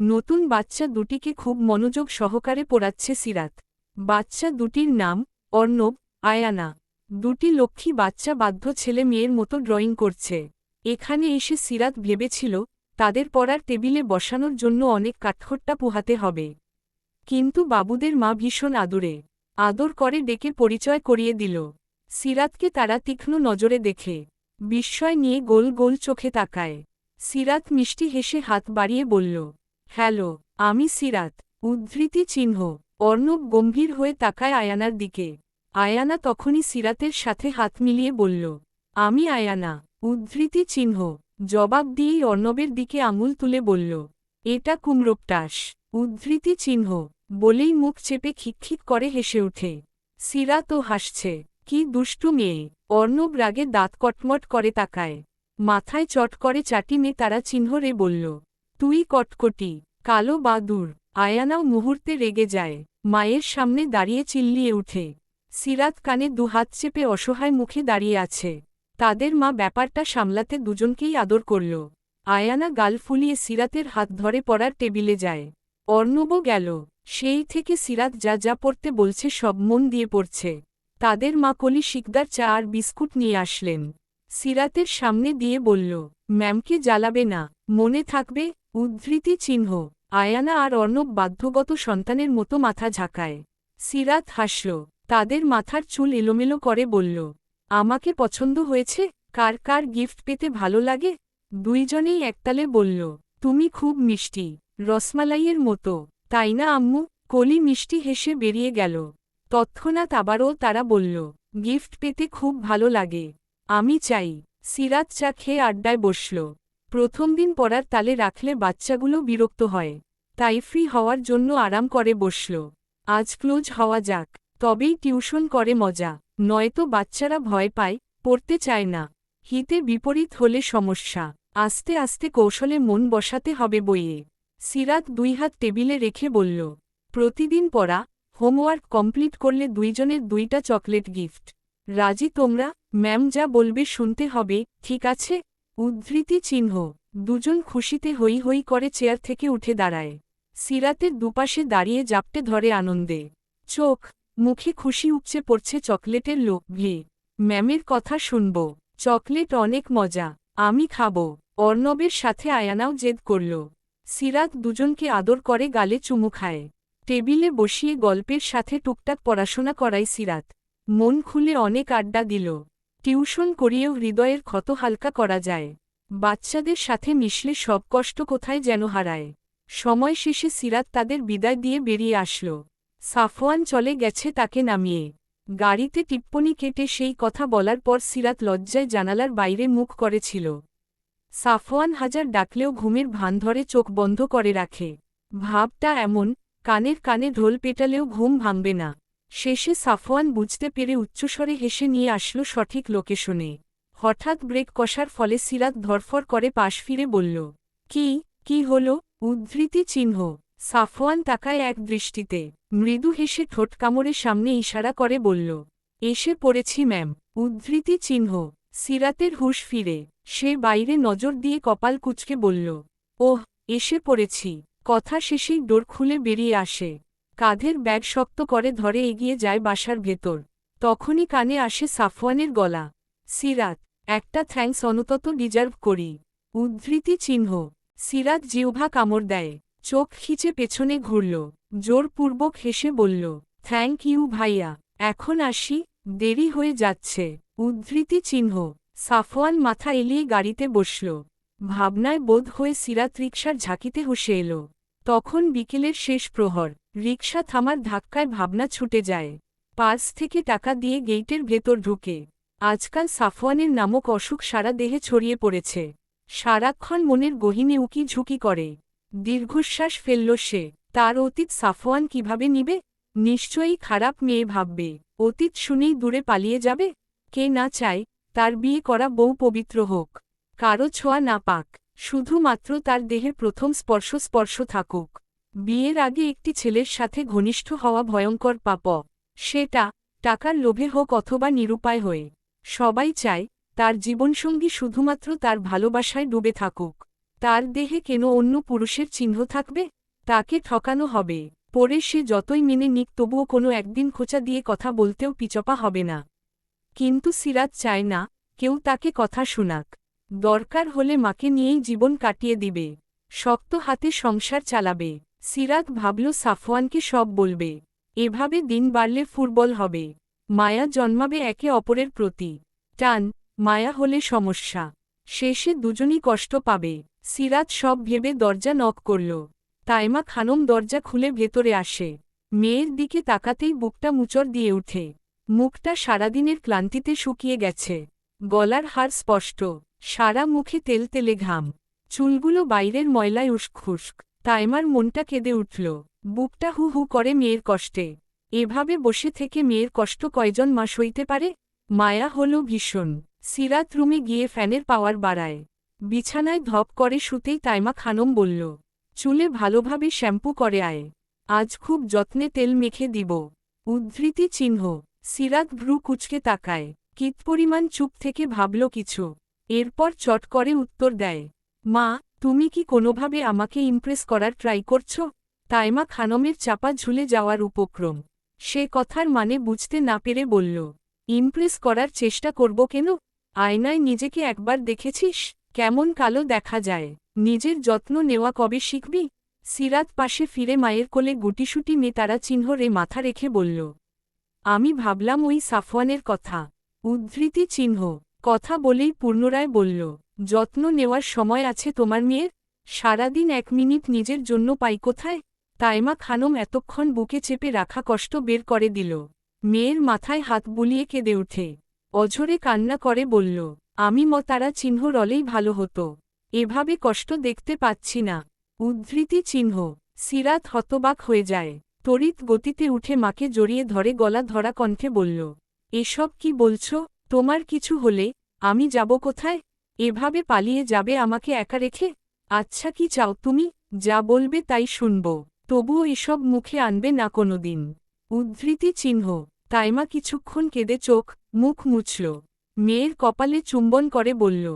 নতুন বাচ্চা দুটিকে খুব মনোযোগ সহকারে পড়াচ্ছে সিরাত। বাচ্চা দুটির নাম অর্ণব, আয়ানা। দুটি লক্ষ্মী বাচ্চা বাধ্য ছেলে মেয়ের মতো ড্রয়িং করছে। এখানে এসে সিরাত ভেবেছিল তাদের পড়ার টেবিলে বসানোর জন্য অনেক কাঠখোট্টা পোহাতে হবে। কিন্তু বাবুদের মা ভীষণ আদর করে ডেকে পরিচয় করিয়ে দিল। সিরাতকে তারা তীক্ষ্ণ নজরে দেখে বিস্ময় নিয়ে গোল গোল চোখে তাকায়। সিরাত মিষ্টি হেসে হাত বাড়িয়ে বলল, হ্যালো, আমি সিরাত। উদ্ধৃতি চিহ্ন। অর্ণব গম্ভীর হয়ে তাকায় আয়ানার দিকে। আয়ানা তখনই সিরাতের সাথে হাত মিলিয়ে বলল, আমি আয়ানা। উদ্ধৃতি চিহ্ন। জবাব দিয়েই অর্ণবের দিকে আঙুল তুলে বলল, এটা কুমড়োপটাস। উদ্ধৃতি চিহ্ন। বলেই মুখ চেপে খিকখিক করে হেসে ওঠে। সিরাতও হাসছে। কি দুষ্টু মেয়ে। অর্ণব রাগে দাঁত কটমট করে তাকায়। মাথায় চট করে চাটি মেয়ে তারা চিহ্ন রে বলল, তুই কটকটি, কালো বাদুর। আয়ানাও মুহূর্তে রেগে যায়। মায়ের সামনে দাঁড়িয়ে চিল্লিয়ে উঠে। সিরাত কানে দুহাত চেপে অসহায় মুখে দাঁড়িয়ে আছে। তাদের মা ব্যাপারটা সামলাতে দুজনকেই আদর করল। আয়ানা গাল ফুলিয়ে সিরাতের হাত ধরে পড়ার টেবিলে যায়। অর্ণবও গেল। সেই থেকে সিরাত যা যা পড়তে বলছে সব মন দিয়ে পড়ছে। তাদের মা কলি শিকদার চা আর বিস্কুট নিয়ে আসলেন। সিরাতের সামনে দিয়ে বলল, ম্যামকে জ্বালাবে না, মনে থাকবে। উদ্ধৃতি চিহ্ন। আয়ানা আর অর্ণব বাধ্যগত সন্তানের মতো মাথা ঝাঁকায়। সিরাত হাসল। তাদের মাথার চুল এলোমেলো করে বলল, আমাকে পছন্দ হয়েছে। কার কার গিফট পেতে ভালো লাগে? দুইজনেই একতালে বলল, তুমি খুব মিষ্টি, রসমালাইয়ের মতো। তাই না আম্মু? কলি মিষ্টি হেসে বেরিয়ে গেল। তৎক্ষণাৎ আবারও তারা বলল, গিফট পেতে খুব ভালো লাগে। আমি চাই। সিরাত চা খেয়ে আড্ডায় বসল। প্রথম দিন পড়ার তালে রাখলে বাচ্চাগুলো বিরক্ত হয়। তাই ফ্রি হওয়ার জন্য আরাম করে বসল। আজ ক্লোজ হওয়া যাক, তবেই টিউশন করে মজা। নয়তো বাচ্চারা ভয় পায়, পড়তে চায় না। হিতে বিপরীত হলে সমস্যা। আস্তে আস্তে কৌশলে মন বসাতে হবে বইয়ে। সিরাত দুই হাত টেবিলে রেখে বলল, প্রতিদিন পড়া, হোমওয়ার্ক কমপ্লিট করলে দুইজনের দুইটা চকলেট গিফট। রাজি তোমরা? ম্যাম যা বলবে শুনতে হবে, ঠিক আছে? উদ্ধৃতি চিহ্ন। দুজন খুশিতে হই হই করে চেয়ার থেকে উঠে দাঁড়ায়। সিরাতের দুপাশে দাঁড়িয়ে জাপটে ধরে আনন্দে। চোখ মুখে খুশি উপচে পড়ছে চকলেটের লোভে। ম্যামের কথা শুনব। চকলেট অনেক মজা। আমি খাব। অর্ণবের সাথে আয়ানাও জেদ করল। সিরাত দুজনকে আদর করে গালে চুমু খায়। টেবিলে বসিয়ে গল্পের সাথে টুকটাক পড়াশোনা করায় সিরাত। মন খুলে অনেক আড্ডা দিল। টিউশন করিয়েও হৃদয়ের ক্ষত হালকা করা যায়। বাচ্চাদের সাথে মিশলে সব কষ্ট কোথায় যেন হারায়। সময় শেষে সিরাত তাদের বিদায় দিয়ে বেরিয়ে আসল। সাফওয়ান চলে গেছে তাকে নামিয়ে। গাড়িতে টিপ্পনি কেটে সেই কথা বলার পর সিরাত লজ্জায় জানালার বাইরে মুখ করেছিল। সাফওয়ান হাজার ডাকলেও ঘুমের ভান ধরে চোখ বন্ধ করে রাখে। ভাবটা এমন, কানের কানে ঢোল পেটালেও ঘুম ভাঙবে না। শেষে সাফওয়ান বুঝতে পেরে উচ্চস্বরে হেসে নিয়ে আসলো সঠিক লোকেশনে। হঠাৎ ব্রেক কষার ফলে সিরাত ধরফর করে পাশ ফিরে বলল, কি হলো? উদ্ধৃতি চিহ্ন। সাফওয়ান তাকায় এক দৃষ্টিতে। মৃদু হেসে ঠোঁট কামড়ে সামনে ইশারা করে বলল, এসে পড়েছি ম্যাম। উদ্ধৃতি চিহ্ন। সিরাতের হুঁশ ফিরে। সে বাইরে নজর দিয়ে কপাল কুঁচকে বলল, ওহ, এসে পড়েছি। কথা শেষেই ডোর খুলে বেরিয়ে আসে। কাঁধের ব্যাগ শক্ত করে ধরে এগিয়ে যায় বাসার ভেতর। তখনই কানে আসে সাফওয়ানের গলা, সিরাত, একটা থ্যাঙ্কস অন্তত ডিজার্ভ করি। উদ্ধৃতি চিহ্ন। সিরাত জিহ্বা কামড় দেয়। চোখ খিচে পেছনে ঘুরল। জোরপূর্বক হেসে বলল, থ্যাঙ্ক ইউ ভাইয়া। এখন আসি, দেরি হয়ে যাচ্ছে। উদ্ধৃতি চিহ্ন। সাফওয়ান মাথা এলিয়ে গাড়িতে বসল। ভাবনায় বোধ হয়ে সিরাত রিকশার ঝাঁকিতে হুঁশে এল। তখন বিকেলের শেষ প্রহর। রিকশা থামার ধাক্কায় ভাবনা ছুটে যায়। পার্স থেকে টাকা দিয়ে গেইটের ভেতর ঢুকে। আজকাল সাফওয়ানের নামক অসুখ সারা দেহে ছড়িয়ে পড়েছে। সারাক্ষণ মনের গহীনে উকি ঝুঁকি করে। দীর্ঘশ্বাস ফেলল সে। তার অতীত সাফওয়ান কিভাবে নিবে? নিশ্চয়ই খারাপ মেয়ে ভাববে। অতীত শুনেই দূরে পালিয়ে যাবে। কে না চায় তার বিয়ে করা বউ পবিত্র হোক, কারো ছোঁয়া না পাক, শুধুমাত্র তার দেহের প্রথম স্পর্শ থাকুক। বিয়ের আগে একটি ছেলের সাথে ঘনিষ্ঠ হওয়া ভয়ঙ্কর পাপ। সেটা টাকার লোভে হোক অথবা নিরুপায় হয়ে। সবাই চায় তার জীবনসঙ্গী শুধুমাত্র তার ভালোবাসায় ডুবে থাকুক। তার দেহে কেন অন্য পুরুষের চিহ্ন থাকবে? তাকে ঠকানো হবে। পরে সে যতই মেনে নিক তবুও কোনো একদিন খোঁচা দিয়ে কথা বলতেও পিছপা হবে না। কিন্তু সিরাত চায় না কেউ তাকে কথা শোনাক। দরকার হলে মাকে নিয়েই জীবন কাটিয়ে দিবে। শক্ত হাতে সংসার চালাবে। সিরাত ভাবল সাফওয়ানকে সব বলবে। এভাবে দিন বাড়লে ফুটবল হবে। মায়া জন্মাবে একে অপরের প্রতি। টান, মায়া হলে সমস্যা। শেষে দুজনই কষ্ট পাবে। সিরাত সব ভেবে দরজা নক করল। তাইমা খানম দরজা খুলে ভেতরে আসে। মেয়ের দিকে তাকাতেই বুকটা মুচড় দিয়ে উঠে। মুখটা সারাদিনের ক্লান্তিতে শুকিয়ে গেছে। গলার হাড় স্পষ্ট। সারা মুখে তেলতেলে ঘাম। চুলগুলো বাইরের ময়লায় উস্খুস্ক। তাইমার মনটা কেঁদে উঠল। বুকটা হু হু করে মেয়ের কষ্টে। এভাবে বসে থেকে মেয়ের কষ্ট কয়জন মা সইতে পারে? মায়া হল ভীষণ। সিরাত রুমে গিয়ে ফ্যানের পাওয়ার বাড়ায়। বিছানায় ধপ করে শুতেই তাইমা খানম বলল, চুলে ভালোভাবে শ্যাম্পু করে আয়। আজ খুব যত্নে তেল মেখে দিব। উদ্ধৃতি চিহ্ন। সিরাত ভ্রু কুচকে তাকায়। কিত পরিমাণ চুপ থেকে ভাবল কিছু। এরপর চট করে উত্তর দেয়, মা, তুমি কি কোনোভাবে আমাকে ইমপ্রেস করার ট্রাই করছো? তাইমা খানমের চাপা ঝুলে যাওয়ার উপক্রম। সে কথার মানে বুঝতে না পেরে বলল, ইমপ্রেস করার চেষ্টা করব কেন? আয়নায় নিজেকে একবার দেখেছিস কেমন কালো দেখা যায়? নিজের যত্ন নেওয়া কবে শিখবি? সিরাত পাশে ফিরে মায়ের কোলে গুটিসুটি মেয়ে তারা চিহ্নরে মাথা রেখে বলল, আমি ভাবলাম ওই সাফওয়ানের কথা। উদ্ধৃতি চিহ্ন। কথা বলেই পূর্ণরায় বলল, যত্ন নেওয়ার সময় আছে তোমার মেয়ের? সারাদিন 1 মিনিট নিজের জন্য পাই কোথায়? তাইমা খানম এতক্ষণ বুকে চেপে রাখা কষ্ট বের করে দিল। মেয়ের মাথায় হাত বুলিয়ে কেঁদে উঠে। অঝরে কান্না করে বলল, আমি তারা চিহ্ন রলেই ভালো হতো। এভাবে কষ্ট দেখতে পাচ্ছি না। উদ্ধৃতি চিহ্ন। সিরাত হতবাক হয়ে যায়। তড়িৎ গতিতে উঠে মাকে জড়িয়ে ধরে গলা ধরা কণ্ঠে বলল, এসব কি বলছো? তোমার কিছু হলে আমি যাব কোথায়? এভাবে পালিয়ে যাবে আমাকে একা রেখে? আচ্ছা কি চাও তুমি? যা বলবে তাই শুনব। তবুও এসব মুখে আনবে না কোনোদিন। উদ্ধৃতি চিহ্ন। তাইমা কিছুক্ষণ কেঁদে চোখ মুখ মুছল। মেয়ের কপালে চুম্বন করে বলল,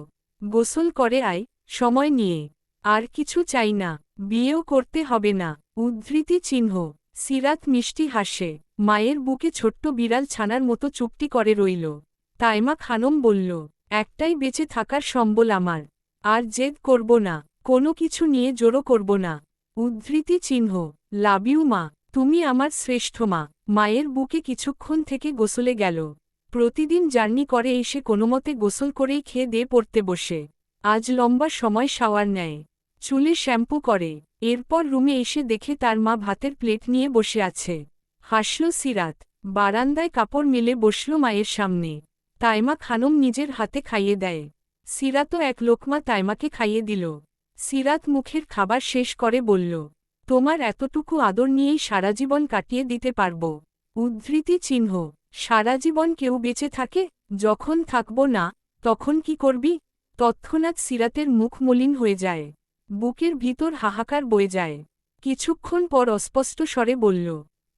গোসল করে আয় সময় নিয়ে। আর কিছু চাই না। বিয়েও করতে হবে না। উদ্ধৃতি চিহ্ন। সিরাত মিষ্টি হাসে। মায়ের বুকে ছোট্ট বিড়াল ছানার মতো চুপটি করে রইল। তাইমা খানম বলল, একটাই বেঁচে থাকার সম্বল আমার। আর জেদ করব না। কোনো কিছু নিয়ে জোরও করব না। উদ্ধৃতি চিহ্ন। লাভ ইউ মা, তুমি আমার শ্রেষ্ঠ মা। মায়ের বুকে কিছুক্ষণ থেকে গোসলে গেল। প্রতিদিন জার্নি করে এসে কোনোমতে গোসল করেই খেয়ে দিয়ে পড়তে বসে। আজ লম্বা সময় শাওয়ার নেয়। চুলে শ্যাম্পু করে। এরপর রুমে এসে দেখে তার মা ভাতের প্লেট নিয়ে বসে আছে। হাসল সিরাত। বারান্দায় কাপড় মেলে বসল মায়ের সামনে। তাইমা খানম নিজের হাতে খাইয়ে দেয়। সিরাতও এক লোকমা তাইমাকে খাইয়ে দিল। সিরাত মুখের খাবার শেষ করে বলল, তোমার এতটুকু আদর নিয়েই সারা জীবন কাটিয়ে দিতে পারব। উদ্ধৃতি চিহ্ন। সারা জীবন কেউ বেঁচে থাকে? যখন থাকব না তখন কি করবি? তৎক্ষণাৎ সিরাতের মুখ মলিন হয়ে যায়। বুকের ভিতর হাহাকার বয়ে যায়। কিছুক্ষণ পর অস্পষ্ট স্বরে বলল,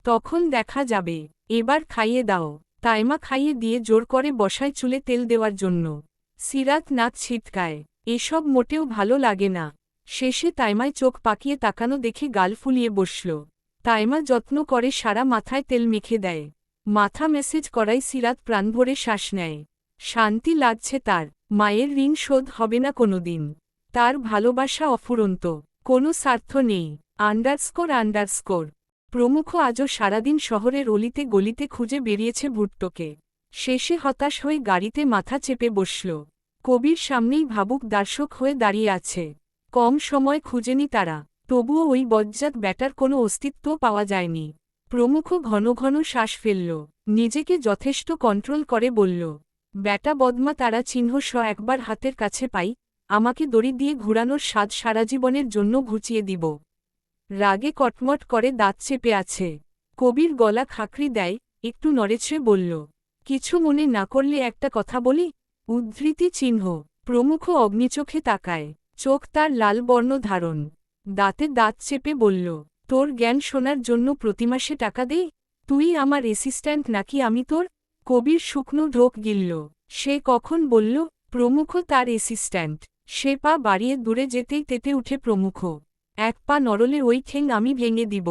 তখন দেখা যাবে। এবার খাইয়ে দাও। তাইমা খাইয়ে দিয়ে জোর করে বসায় চুলে তেল দেওয়ার জন্য। সিরাত নাক ছিটকায়। এসব মোটেও ভালো লাগে না। শেষে তাইমায় চোখ পাকিয়ে তাকানো দেখে গাল ফুলিয়ে বসল। তাইমা যত্ন করে সারা মাথায় তেল মেখে দেয়। মাথা মেসেজ করাই সিরাত প্রাণভরে শ্বাস নেয়। শান্তি লাগছে তার। মায়ের ঋণ শোধ হবে না কোনোদিন। তার ভালোবাসা অফুরন্ত। কোনো স্বার্থ নেই। _ প্রমুখ আজও সারাদিন শহরের অলিতে গলিতে খুঁজে বেরিয়েছে ভুট্টোকে। শেষে হতাশ হয়ে গাড়িতে মাথা চেপে বসল। কবির সামনেই ভাবুক দর্শক হয়ে দাঁড়িয়ে আছে। কম সময় খুঁজেনি তারা। তবুও ওই বজ্জাত ব্যাটার কোনো অস্তিত্ব পাওয়া যায়নি। প্রমুখ ঘন ঘন শ্বাস ফেলল। নিজেকে যথেষ্ট কন্ট্রোল করে বলল, ব্যাটা বদমা তারা চিহ্ন একবার হাতের কাছে পাই, আমাকে দড়ি দিয়ে ঘুরানোর স্বাদ সারা জীবনের জন্য ঘুচিয়ে দিব। রাগে কটমট করে দাঁত চেপে আছে। কবির গলা খাকরি দেয়, একটু নড়েছে বলল, কিছু মনে না করলে একটা কথা বলি? উদ্ধৃতি চিহ্ন। প্রমুখ অগ্নিচোখে তাকায়। চোখ তার লাল বর্ণ ধারণ। দাঁতে দাঁত চেপে বলল, তোর জ্ঞান শোনার জন্য প্রতিমাসে টাকা দেই? তুই আমার অ্যাসিস্ট্যান্ট নাকি আমি তোর? কবির শুকনো ঢোক গিলল। সে কখন বলল প্রমুখ তার অ্যাসিস্ট্যান্ট? সে পা বাড়িয়ে দূরে যেতেই তেতে উঠে প্রমুখ। এক পা নড়লে ওই ঠেং আমি ভেঙে দিব।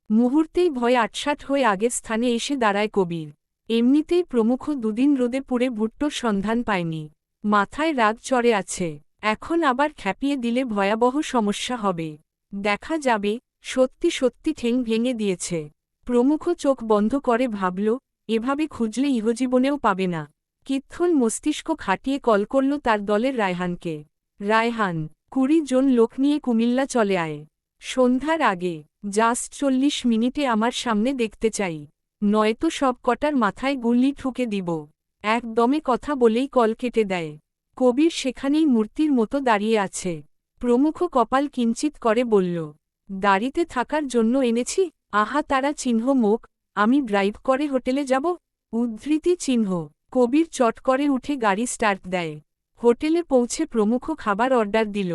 মুহূর্তেই ভয়ে আটসাট হয়ে আগের স্থানে এসে দাঁড়ায় কবির। এমনিতেই প্রমুখ দুদিন রোদে পুড়ে ভুট্টোর সন্ধান পায়নি। মাথায় রাগ চড়ে আছে, এখন আবার খ্যাপিয়ে দিলে ভয়াবহ সমস্যা হবে। দেখা যাবে সত্যি সত্যি ঠেং ভেঙে দিয়েছে। প্রমুখ চোখ বন্ধ করে ভাবল, এভাবে খুঁজলে ইহজীবনেও পাবে না। কিত্থন মস্তিষ্ক খাটিয়ে কল করল তার দলের রায়হানকে। রায়হান, 20 জন লোক নিয়ে কুমিল্লা চলে আয়। সন্ধ্যার আগে, জাস্ট 40 মিনিটে আমার সামনে দেখতে চাই, নয়তো সব কটার মাথায় গুল্লি ঠুকে দিব। একদমে কথা বলেই কল কেটে দেয়। কবির সেখানেই মূর্তির মতো দাঁড়িয়ে আছে। প্রমুখ কপাল কিঞ্চিত করে বলল, দাড়িতে থাকার জন্য এনেছি। আহা তারা চিহ্ন মুখ, আমি ড্রাইভ করে হোটেলে যাব। উদ্ধৃতি চিহ্ন। কবির চট করে উঠে গাড়ি স্টার্ট দেয়। হোটেলে পৌঁছে প্রমুখ খাবার অর্ডার দিল।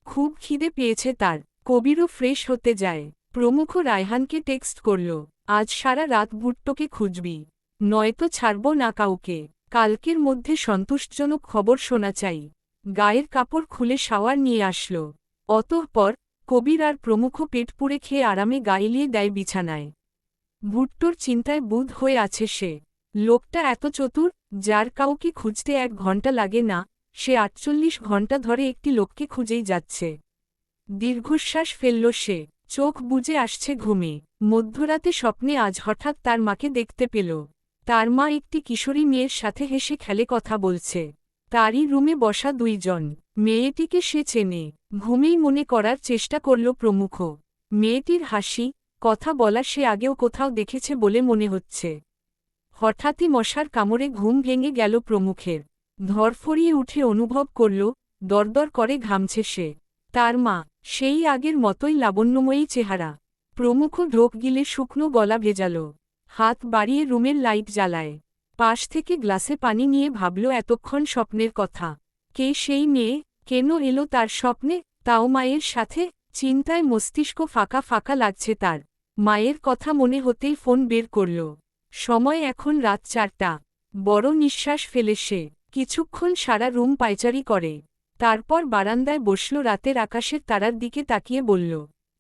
খুব খিদে পেয়েছে তার। কবিরও ফ্রেশ হতে যায়। প্রমুখ রায়হানকে টেক্সট করল, আজ সারা রাত ভুট্টোকে খুঁজবি, নয়তো ছাড়ব না কাউকে। কালকের মধ্যে সন্তুষ্টজনক খবর শোনা চাই। গায়ের কাপড় খুলে শাওয়ার নিয়ে আসল। অতঃপর কবির আর প্রমুখ পেট পুড়ে খেয়ে আরামে গাইলিয়ে দেয় বিছানায়। ভুট্টোর চিন্তায় বুঁদ হয়ে আছে সে। লোকটা এত চতুর, যার কাউকে খুঁজতে 1 ঘণ্টা লাগে না, সে 48 ঘণ্টা ধরে একটি লোককে খুঁজেই যাচ্ছে। দীর্ঘশ্বাস ফেলল সে। চোখ বুজে আসছে ঘুমে। মধ্যরাতে স্বপ্নে আজ হঠাৎ তার মাকে দেখতে পেল। তার মা একটি কিশোরী মেয়ের সাথে হেসে খেলে কথা বলছে। তারই রুমে বসা 2 জন। মেয়েটিকে সে চেনে। ঘুমেই মনে করার চেষ্টা করল প্রমুখ। মেয়েটির হাসি, কথা বলা সে আগেও কোথাও দেখেছে বলে মনে হচ্ছে। হঠাৎই মশার কামড়ে ঘুম ভেঙে গেল প্রমুখের। ধরফরিয়ে উঠে অনুভব করল, দরদর করে ঘামছে সে। তার মা, সেই আগের মতোই লাবণ্যময়ী চেহারা। প্রমুখ ঢোক গিলে শুকনো গলা ভেজাল। হাত বাড়িয়ে রুমের লাইট জ্বালায়। পাশ থেকে গ্লাসে পানি নিয়ে ভাবল এতক্ষণ স্বপ্নের কথা। কে সেই মেয়ে, কেন এলো তার স্বপ্নে, তাও মায়ের সাথে? চিন্তায় মস্তিষ্ক ফাঁকা ফাঁকা লাগছে তার। মায়ের কথা মনে হতেই ফোন বের করল। সময় এখন রাত 4টা। বড় নিঃশ্বাস ফেলে সে। কিছুক্ষণ সারা রুম পায়চারি করে। তারপর বারান্দায় বসল, রাতের আকাশের তারার দিকে তাকিয়ে বলল,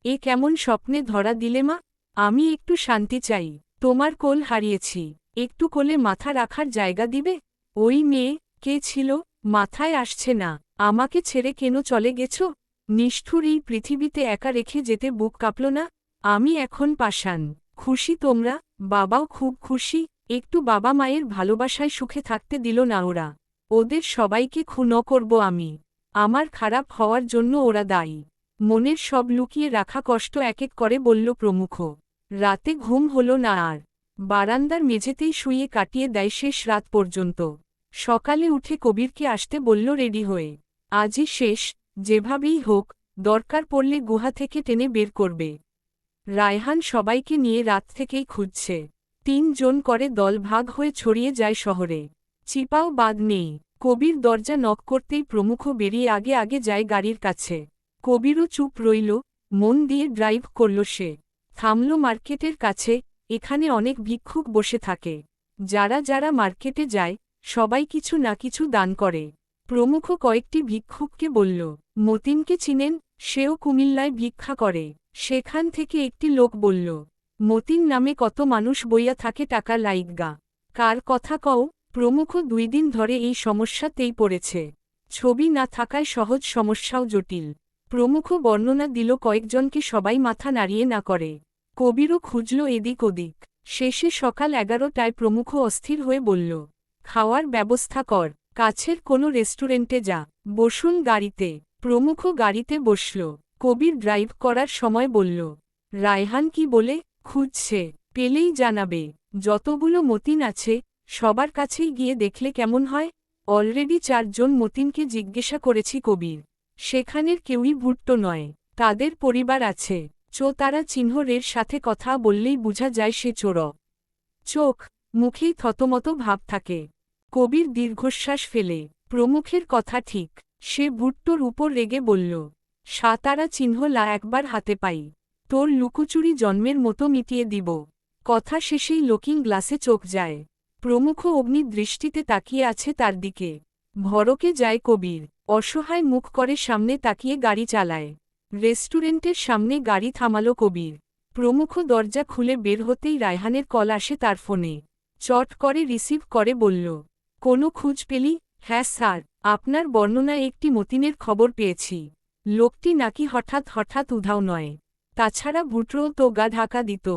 এ কেমন স্বপ্নে ধরা দিলে মা? আমি একটু শান্তি চাই। তোমার কোল হারিয়েছি, একটু কোলে মাথা রাখার জায়গা দিবে? ওই মেয়ে, কে ছিল? মাথায় আসছে না। আমাকে ছেড়ে কেন চলে গেছ? নিষ্ঠুর এই পৃথিবীতে একা রেখে যেতে বুক কাঁপল না? আমি এখন পাষাণ। খুশি তোমরা? বাবাও খুব খুশি। একটু বাবা মায়ের ভালোবাসায় সুখে থাকতে দিল না ওরা। ওদের সবাইকে খুন করব আমি। আমার খারাপ হওয়ার জন্য ওরা দায়ী। মনের সব লুকিয়ে রাখা কষ্ট এক এক করে বলল প্রমুখ। রাতে ঘুম হল না আর। বারান্দার মেঝেতেই শুয়ে কাটিয়ে দেয় শেষ রাত পর্যন্ত। সকালে উঠে কবিরকে আসতে বলল রেডি হয়ে। আজই শেষ, যেভাবেই হোক, দরকার পড়লে গুহা থেকে টেনে বের করবে। রায়হান সবাইকে নিয়ে রাত থেকেই খুঁজছে। 3 জন করে দল ভাগ হয়ে ছড়িয়ে যায় শহরে। চিপাও বাদ নেই। কবির দরজা নক করতেই প্রমুখ বেরিয়ে আগে আগে যায় গাড়ির কাছে। কবিরও চুপ রইল, মন দিয়ে ড্রাইভ করল সে। থামল মার্কেটের কাছে। এখানে অনেক ভিক্ষুক বসে থাকে। যারা যারা মার্কেটে যায়, সবাই কিছু না কিছু দান করে। প্রমুখ কয়েকটি ভিক্ষুককে বলল, মতিনকে চিনেন? সেও কুমিল্লায় ভিক্ষা করে। সেখান থেকে একটি লোক বলল, মতিন নামে কত মানুষ বইয়া থাকে টাকা লাইগা। কার কথা কও? প্রমুখ 2 দিন ধরে এই সমস্যাতেই পড়েছে। ছবি না থাকায় সহজ সমস্যাও জটিল। প্রমুখ বর্ণনা দিল কয়েকজনকে, সবাই মাথা নাড়িয়ে না করে। কবিরও খুঁজল এদিক ওদিক। শেষে সকাল 11টায় প্রমুখ অস্থির হয়ে বলল, খাওয়ার ব্যবস্থা কর, কাছের কোনো রেস্টুরেন্টে যা। বসুন গাড়িতে। প্রমুখ গাড়িতে বসল। কবির ড্রাইভ করার সময় বলল, রায়হান কি বলে? খুঁজছে, পেলেই জানাবে। যতগুলো মতিন আছে, সবার কাছেই গিয়ে দেখলে কেমন হয়? অলরেডি 4 জন মতিনকে জিজ্ঞাসা করেছি কবির। সেখানের কেউই ভুট্টো নয়। তাদের পরিবার আছে। তারা চিহ্নের সাথে কথা বললেই বোঝা যায় সে চোর। চোখ মুখেই থতমত ভাব থাকে। কবির দীর্ঘশ্বাস ফেলে। প্রমুখের কথা ঠিক। সে ভুট্টোর উপর রেগে বলল, তারা চিহ্ন লা একবার হাতে পাই, তোর লুকোচুরি জন্মের মতো মিটিয়ে দিব। কথা শেষেই লুকিং গ্লাসে চোখ যায়। প্রমুখ অগ্নি দৃষ্টিতে তাকিয়ে আছে তার দিকে। ভরকে যায় কবির। অসহায় মুখ করে সামনে তাকিয়ে গাড়ি চালায়। রেস্টুরেন্টের সামনে গাড়ি থামালো কবির। প্রমুখ দরজা খুলে বের হতেই রায়হানের কল আসে তার ফোনে। চট করে রিসিভ করে বলল, কোনো খুঁজ পেলি? হ্যাঁ স্যার, আপনার বর্ণনায় একটি মতিনের খবর পেয়েছি। লোকটি নাকি হঠাৎ হঠাৎ উধাও নয়। তাছাড়া ভুট্রো তো গা ঢাকা দিত।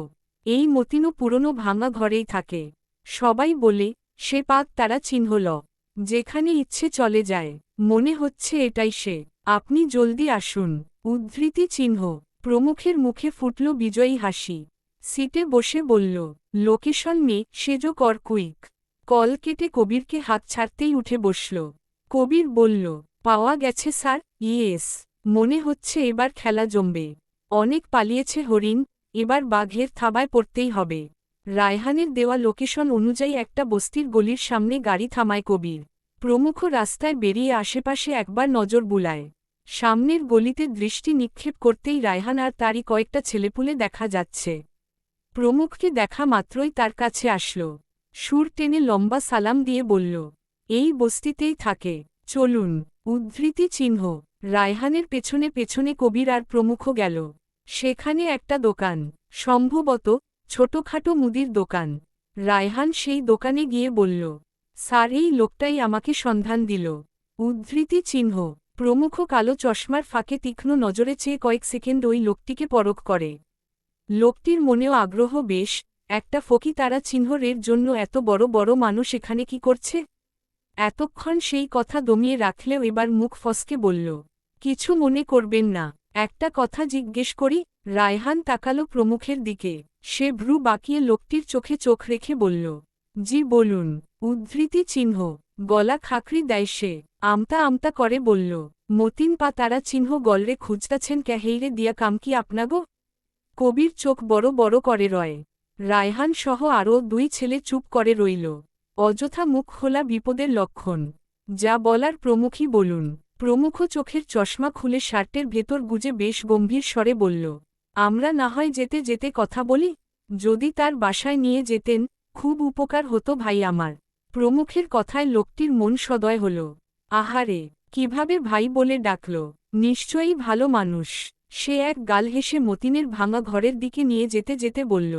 এই মতিনও পুরনো ভাঙা ঘরেই থাকে। সবাই বলে সে পাক তারা চিহ্নল, যেখানে ইচ্ছে চলে যায়। মনে হচ্ছে এটাই সে। আপনি জলদি আসুন। উদ্ধৃতি চিহ্ন। প্রমুখের মুখে ফুটল বিজয়ী হাসি। সিটে বসে বলল, লোকেশন মে সেজো কর কুইক। কল কেটে কবিরকে হাত ছাড়তেই উঠে বসল। কবির বলল, পাওয়া গেছে স্যার। ইয়েস। মনে হচ্ছে এবার খেলা জমবে। অনেক পালিয়েছে হরিণ, এবার বাঘের থাবায় পড়তেই হবে। রায়হানের দেওয়া লোকেশন অনুযায়ী একটা বস্তির গলির সামনে গাড়ি থামায় কবির। প্রমুখ রাস্তায় বেরিয়ে আশেপাশে একবার নজর বুলায়। সামনের গলিতে দৃষ্টি নিক্ষেপ করতেই রায়হান আর তারই কয়েকটা ছেলেপুলে দেখা যাচ্ছে। প্রমুখকে দেখা মাত্রই তার কাছে আসল। সুর টেনে লম্বা সালাম দিয়ে বলল, এই বস্তিতেই থাকে, চলুন। উদ্ধৃতি চিহ্ন। রায়হানের পেছনে পেছনে কবির আর প্রমুখ গেল। সেখানে একটা দোকান, সম্ভবত ছোটখাটো মুদির দোকান। রায়হান সেই দোকানে গিয়ে বলল, স্যার এই লোকটাই আমাকে সন্ধান দিল। উদ্ধৃতি চিহ্ন। প্রমুখ কালো চশমার ফাঁকে তীক্ষ্ণ নজরে চেয়ে কয়েক সেকেন্ড ওই লোকটিকে পরখ করে। লোকটির মনেও আগ্রহ বেশ। একটা ফকিতারা চিহ্নের জন্য এত বড় বড় মানুষ এখানে কি করছে? এতক্ষণ সেই কথা দমিয়ে রাখলেও এবার মুখ ফসকে বলল, কিছু মনে করবেন না, একটা কথা জিজ্ঞেস করি? রায়হান তাকালো প্রমুখের দিকে। সে ভ্রু বাঁকিয়ে লোকটির চোখে চোখ রেখে বলল, জি বলুন। উদ্ধৃতি চিহ্ন। গলা খাকরি দেয় সে। আমতা আমতা করে বলল, মতিন পা তারা চিহ্ন গলরে খুঁজতাছেন ক্যাহেইরে দিয়া কাম কি আপনাগো? কবির চোখ বড় বড় করে রয়। রায়হান সহ আরও দুই ছেলে চুপ করে রইল। অযথা মুখ খোলা বিপদের লক্ষণ। যা বলার প্রমুখই বলুন। প্রমুখ চোখের চশমা খুলে শার্টের ভেতর গুজে বেশ গম্ভীর স্বরে বলল, আমরা না হয় যেতে যেতে কথা বলি? যদি তার বাসায় নিয়ে যেতেন, খুব উপকার হতো ভাই আমার। প্রমুখের কথায় লোকটির মন সদয় হল। আহারে, কিভাবে ভাই বলে ডাকল! নিশ্চয়ই ভালো মানুষ। সে এক গাল হেসে মতিনের ভাঙা ঘরের দিকে নিয়ে যেতে যেতে বলল,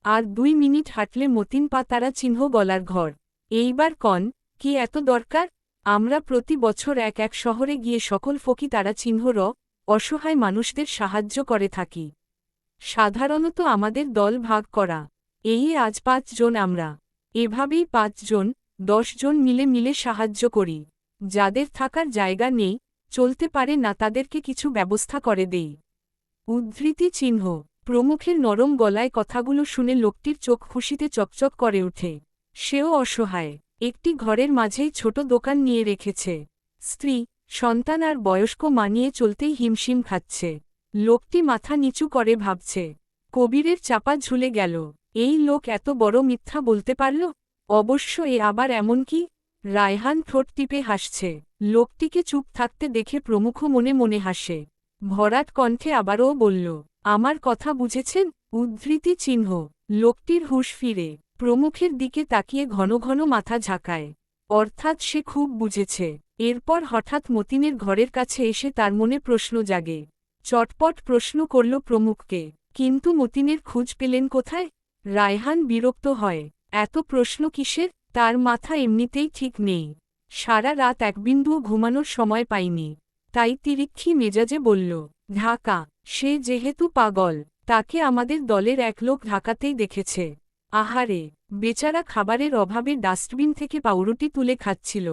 আর 2 মিনিট হাঁটলে মতিন পা তারা চিহ্ন গলার ঘর। এইবার কন, কি এত দরকার? আমরা প্রতি বছর এক এক শহরে গিয়ে সকল ফকি তারা চিহ্নর অসহায় মানুষদের সাহায্য করে থাকি। সাধারণত আমাদের দল ভাগ করা। এই আজ 5 জন আমরা। এভাবেই 5 জন 10 জন মিলে মিলে সাহায্য করি। যাদের থাকার জায়গা নেই, চলতে পারে না, তাদেরকে কিছু ব্যবস্থা করে দেই। উদ্ধৃতি চিহ্ন। প্রমুখের নরম গলায় কথাগুলো শুনে লোকটির চোখ খুশিতে চকচক করে ওঠে। সেও অসহায়। একটি ঘরের মাঝেই ছোট দোকান নিয়ে রেখেছে। স্ত্রী, সন্তান আর বয়স্ক মানিয়ে চলতেই হিমশিম খাচ্ছে। লোকটি মাথা নিচু করে ভাবছে। কবিরের চাপা ঝুলে গেল। এই লোক এত বড় মিথ্যা বলতে পারল? অবশ্য এ আবার এমন কি? রায়হান ঠোঁট টিপে হাসছে। লোকটিকে চুপ থাকতে দেখে প্রমুখ মনে মনে হাসে। ভরাট কণ্ঠে আবারও বলল, আমার কথা বুঝেছেন? উদ্ধৃতি চিহ্ন। লোকটির হুঁশ ফিরে। প্রমুখের দিকে তাকিয়ে ঘন ঘন মাথা ঝাঁকায়। অর্থাৎ সে খুব বুঝেছে। এরপর হঠাৎ মতিনের ঘরের কাছে এসে তার মনে প্রশ্ন জাগে। চটপট প্রশ্ন করল প্রমুখকে, কিন্তু মতিনের খোঁজ পেলেন কোথায়? রায়হান বিরক্ত হয়। এত প্রশ্ন কিসের? তার মাথা এমনিতেই ঠিক নেই। সারা রাত এক বিন্দুও ঘুমানোর সময় পাইনি। তাই তিরিক্ষি মেজাজে বলল, ঢাকা। সে যেহেতু পাগল, তাকে আমাদের দলের এক লোক ঢাকাতেই দেখেছে। আহারে, বেচারা খাবারের অভাবে ডাস্টবিন থেকে পাউরুটি তুলে খাচ্ছিল।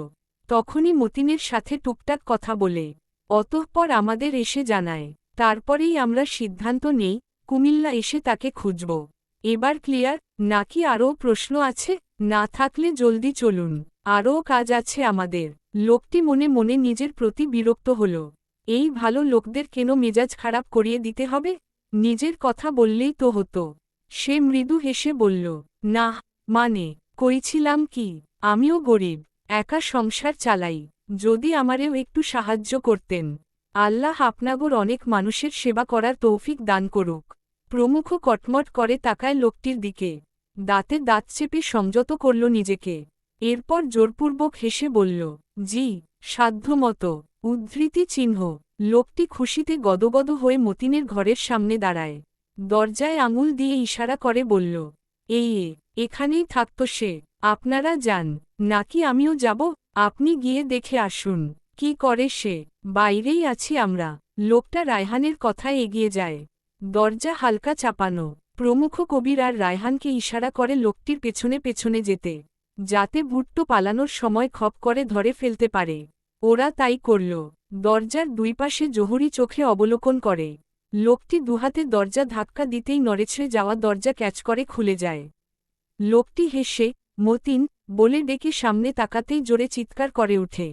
তখনই মতিনের সাথে টুকটাক কথা বলে অতঃপর আমাদের এসে জানায়। তারপরেই আমরা সিদ্ধান্ত নেই কুমিল্লা এসে তাকে খুঁজব। এবার ক্লিয়ার? নাকি আরও প্রশ্ন আছে? না থাকলে জলদি চলুন, আরও কাজ আছে আমাদের। লোকটি মনে মনে নিজের প্রতি বিরক্ত হল। এই ভালো লোকদের কেন মেজাজ খারাপ করিয়ে দিতে হবে? নিজের কথা বললেই তো হতো। সে মৃদু হেসে বলল, না মানে, কইছিলাম কি, আমিও গরিব, একা সংসার চালাই। যদি আমারেও একটু সাহায্য করতেন। আল্লাহ আপনাগোর অনেক মানুষের সেবা করার তৌফিক দান করুক। প্রমুখ কটমট করে তাকায় লোকটির দিকে। দাঁতে দাঁত চেপে সংযত করল নিজেকে। এরপর জোরপূর্বক হেসে বলল, জি, সাধ্যমতো। উদ্ধৃতি চিহ্ন। লোকটি খুশিতে গদগদ হয়ে মতিনের ঘরের সামনে দাঁড়ায়। দরজায় আঙুল দিয়ে ইশারা করে বলল, এখানেই থাকত সে। আপনারা যান, নাকি আমিও যাব? আপনি গিয়ে দেখে আসুন কি করে সে। বাইরেই আছি আমরা। লোকটা রায়হানের কথায় এগিয়ে যায়। দরজা হালকা চাপানো। প্রমুখ কবির আর রায়হানকে ইশারা করে লোকটির পেছনে পেছনে যেতে, যাতে ভুট্টো পালানোর সময় খপ করে ধরে ফেলতে পারে। ওরা তাই করল। দরজার দুই পাশে জহুরি চোখে অবলোকন করে। লোকটি দুহাতে দরজা ধাক্কা দিতেই নড়েছড়ে যাওয়া দরজা ক্যাচ করে খুলে যায়। লোকটি হেসে, মতিন, বলে ডেকে সামনে তাকাতেই জোরে চিৎকার করে ওঠে।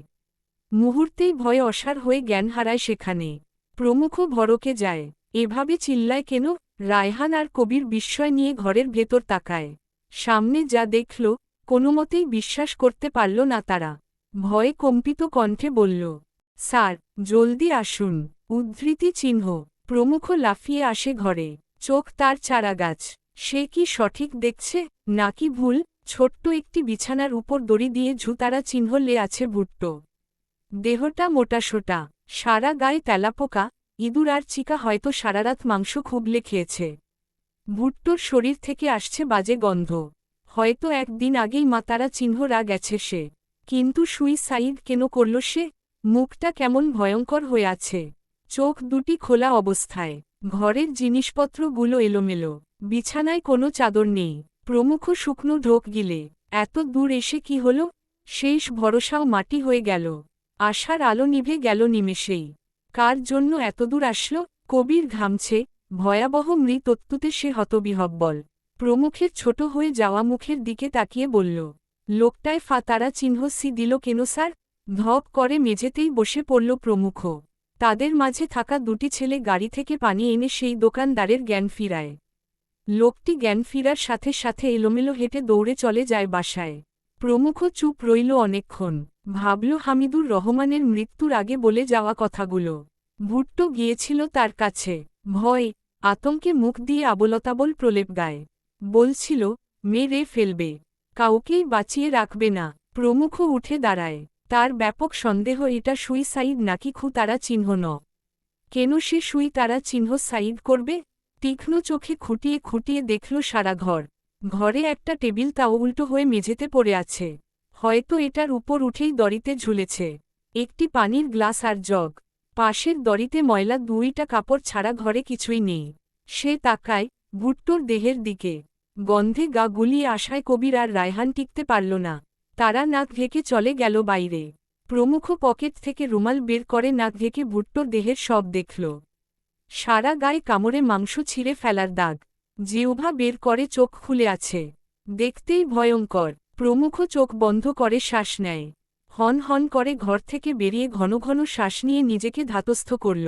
মুহূর্তেই ভয়ে অসাড় হয়ে জ্ঞান হারায় সেখানে। প্রমুখ ভড়কে যায়। এভাবে চিল্লায় কেন? রায়হান আর কবির বিস্ময় নিয়ে ঘরের ভেতর তাকায়। সামনে যা দেখল, কোনোমতেই বিশ্বাস করতে পারল না তারা। ভয়ে কম্পিত কণ্ঠে বলল, স্যার, জলদি আসুন। উদ্ধৃতি চিহ্ন। প্রমুখ লাফিয়ে আসে ঘরে। চোখ তার চারাগাছ। সে কি সঠিক দেখছে, নাকি ভুল? ছোট্ট একটি বিছানার উপর দড়ি দিয়ে ঝুতারা চিহ্ন লে আছে ভুট্টো। দেহটা মোটাসোটা, সারা গায়ে তেলাপোকা, ইঁদুর আর চিকা হয়তো সারারাত মাংস খুবলে খেয়েছে। ভুট্টোর শরীর থেকে আসছে বাজে গন্ধ। হয়তো একদিন আগেই মাতারা চিহ্নরা গেছে সে। কিন্তু সুইসাইড কেন করল সে? মুখটা কেমন ভয়ঙ্কর হয়ে আছে। চোখ দুটি খোলা অবস্থায়। ঘরের জিনিসপত্রগুলো এলোমেলো। বিছানায় কোনো চাদর নেই। প্রমুখ শুকনো ঢোক গিলে। এত দূর এসে কি হল? শেষ ভরসাও মাটি হয়ে গেল। আশার আলো নিভে গেল নিমেষেই। কার জন্য এতদূর আসল? কবির ঘামছে, ভয়াবহ মৃত্যুতে সে হতবিহ্বল। প্রমুখের ছোট হয়ে যাওয়া মুখের দিকে তাকিয়ে বলল, লোকটায় তারা চিহ্ন সি দিল কেন স্যার? ধপ করে মেঝেতেই বসে পড়ল প্রমুখ। তাদের মাঝে থাকা দুটি ছেলে গাড়ি থেকে পানি এনে সেই দোকানদারের জ্ঞান ফিরায়। লোকটি জ্ঞান ফিরার সাথে সাথে এলোমেলো হেঁটে দৌড়ে চলে যায় বাসায়। প্রমুখ চুপ রইল অনেকক্ষণ। ভাবল হামিদুর রহমানের মৃত্যুর আগে বলে যাওয়া কথাগুলো। ভুট্টো গিয়েছিল তার কাছে। ভয়, আতঙ্কে মুখ দিয়ে আবোলতাবোল প্রলেপ গায়। বলছিল, মেরে ফেলবে, কাউকেই বাঁচিয়ে রাখবে না। প্রমুখ উঠে দাঁড়ায়। তার ব্যাপক সন্দেহ এটা সুইসাইড নাকি তারা চিহ্ন ন। কেন সে তারা চিহ্ন সাইড করবে? তীক্ষ্ণ চোখে খুঁটিয়ে খুঁটিয়ে দেখল সারা ঘর। ঘরে একটা টেবিল তাও উল্টো হয়ে মেঝেতে পড়ে আছে। হয়তো এটার উপর উঠেই দড়িতে ঝুলেছে। একটি পানির গ্লাস আর জগ। পাশের দড়িতে ময়লা দুইটা কাপড় ছাড়া ঘরে কিছুই নেই। সে তাকায় ভুট্টোর দেহের দিকে। গন্ধে গা গুলিয়ে আসায় কবির আর রায়হান টিকতে পারল না। তারা নাক ঢেকে চলে গেল বাইরে। প্রমুখ পকেট থেকে রুমাল বের করে নাক ঢেকে ভুট্টোর দেহের সব দেখল। সারা গায়ে কামড়ে মাংস ছিঁড়ে ফেলার দাগ। জিহ্বা বের করে চোখ খুলে আছে। দেখতেই ভয়ঙ্কর। প্রমুখ চোখ বন্ধ করে শ্বাস নেয়। হন হন করে ঘর থেকে বেরিয়ে ঘন ঘন শ্বাস নিয়ে নিজেকে ধাতস্থ করল।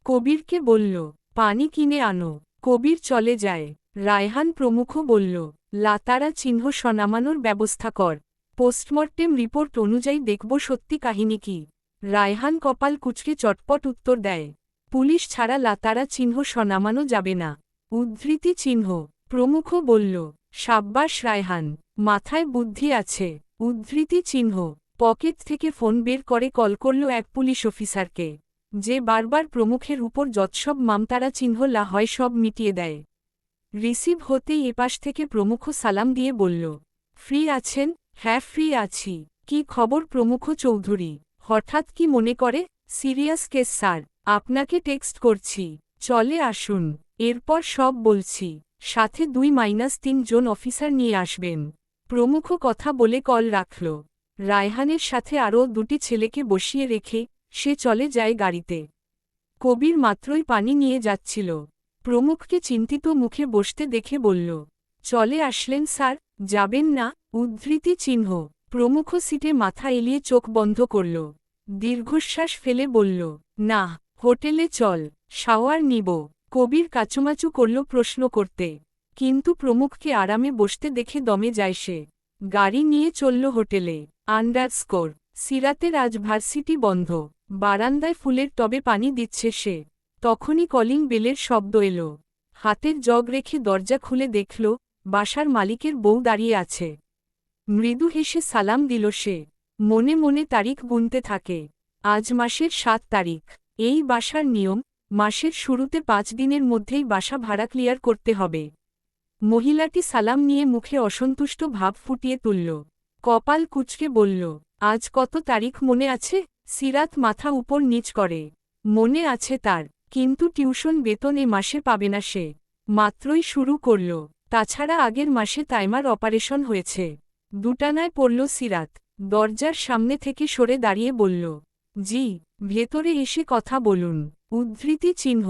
কবিরকে বলল, পানি কিনে আনো। কবির চলে যায়। রায়হান প্রমুখ বলল, লাতারা চিহ্ন সনামানোর ব্যবস্থা কর। পোস্টমর্টেম রিপোর্ট অনুযায়ী দেখব সত্যি কাহিনী কি। রায়হান কপাল কুঁচকে চটপট উত্তর দেয়, পুলিশ ছাড়া লাতারা চিহ্ন সনামানো যাবে না। উদ্ধৃতি চিহ্ন। প্রমুখ বলল, সাব্বাস রায়হান, মাথায় বুদ্ধি আছে। উদ্ধৃতি চিহ্ন। পকেট থেকে ফোন বের করে কল করল এক পুলিশ অফিসারকে, যে বারবার প্রমুখের উপর যৎসব মামতারা চিহ্ন লা হয় সব মিটিয়ে দেয়। রিসিভ হতেই এপাশ থেকে প্রমুখ সালাম দিয়ে বলল, ফ্রি আছেন? হ্যাঁ ফ্রি আছি। কি খবর প্রমুখ চৌধুরী? হঠাৎ কি মনে করে? সিরিয়াস কেস স্যার, আপনাকে টেক্সট করছি, চলে আসুন। এরপর সব বলছি। সাথে 2-3 জন অফিসার নিয়ে আসবেন। প্রমুখ কথা বলে কল রাখল। রায়হানের সাথে আরও দুটি ছেলেকে বসিয়ে রেখে সে চলে যায় গাড়িতে। কবির মাত্রই পানি নিয়ে যাচ্ছিল। প্রমুখকে চিন্তিত মুখে বসতে দেখে বলল, চলে আসলেন স্যার, যাবেন না? উদ্ধৃতি চিহ্ন। প্রমুখ সিটে মাথা এলিয়ে চোখ বন্ধ করল। দীর্ঘশ্বাস ফেলে বলল, না, হোটেলে চল, শাওয়ার নিব। কবির কাচুমাচু করল প্রশ্ন করতে, কিন্তু প্রমুখকে আরামে বসতে দেখে দমে যায় সে। গাড়ি নিয়ে চলল হোটেলে। সিরাতের আজ ভার্সিটি বন্ধ। বারান্দায় ফুলের টবে পানি দিচ্ছে সে। তখনই কলিং বেলের শব্দ এলো। হাতের জগ রেখে দরজা খুলে দেখল, বাসার মালিকের বউ দাঁড়িয়ে আছে। মৃদু হেসে সালাম দিল সে। মনে মনে তারিখ গুনতে থাকে। আজ মাসের ৭ তারিখ। এই বাসার নিয়ম, মাসের শুরুতে ৫ দিনের মধ্যেই বাসা ভাড়া ক্লিয়ার করতে হবে। মহিলাটি সালাম নিয়ে মুখে অসন্তুষ্ট ভাব ফুটিয়ে তুলল। কপাল কুঁচকে বলল, আজ কত তারিখ মনে আছে? সিরাত মাথা উপর নিচ করে। মনে আছে তার, কিন্তু টিউশন বেতন এ মাসে পাবে না সে। মাত্রই শুরু করল। তাছাড়া আগের মাসে তাইমার অপারেশন হয়েছে। দুটানায় পড়ল সিরাত। দরজার সামনে থেকে সরে দাঁড়িয়ে বলল, জি, ভেতরে এসে কথা বলুন। উদ্ধৃতি চিহ্ন।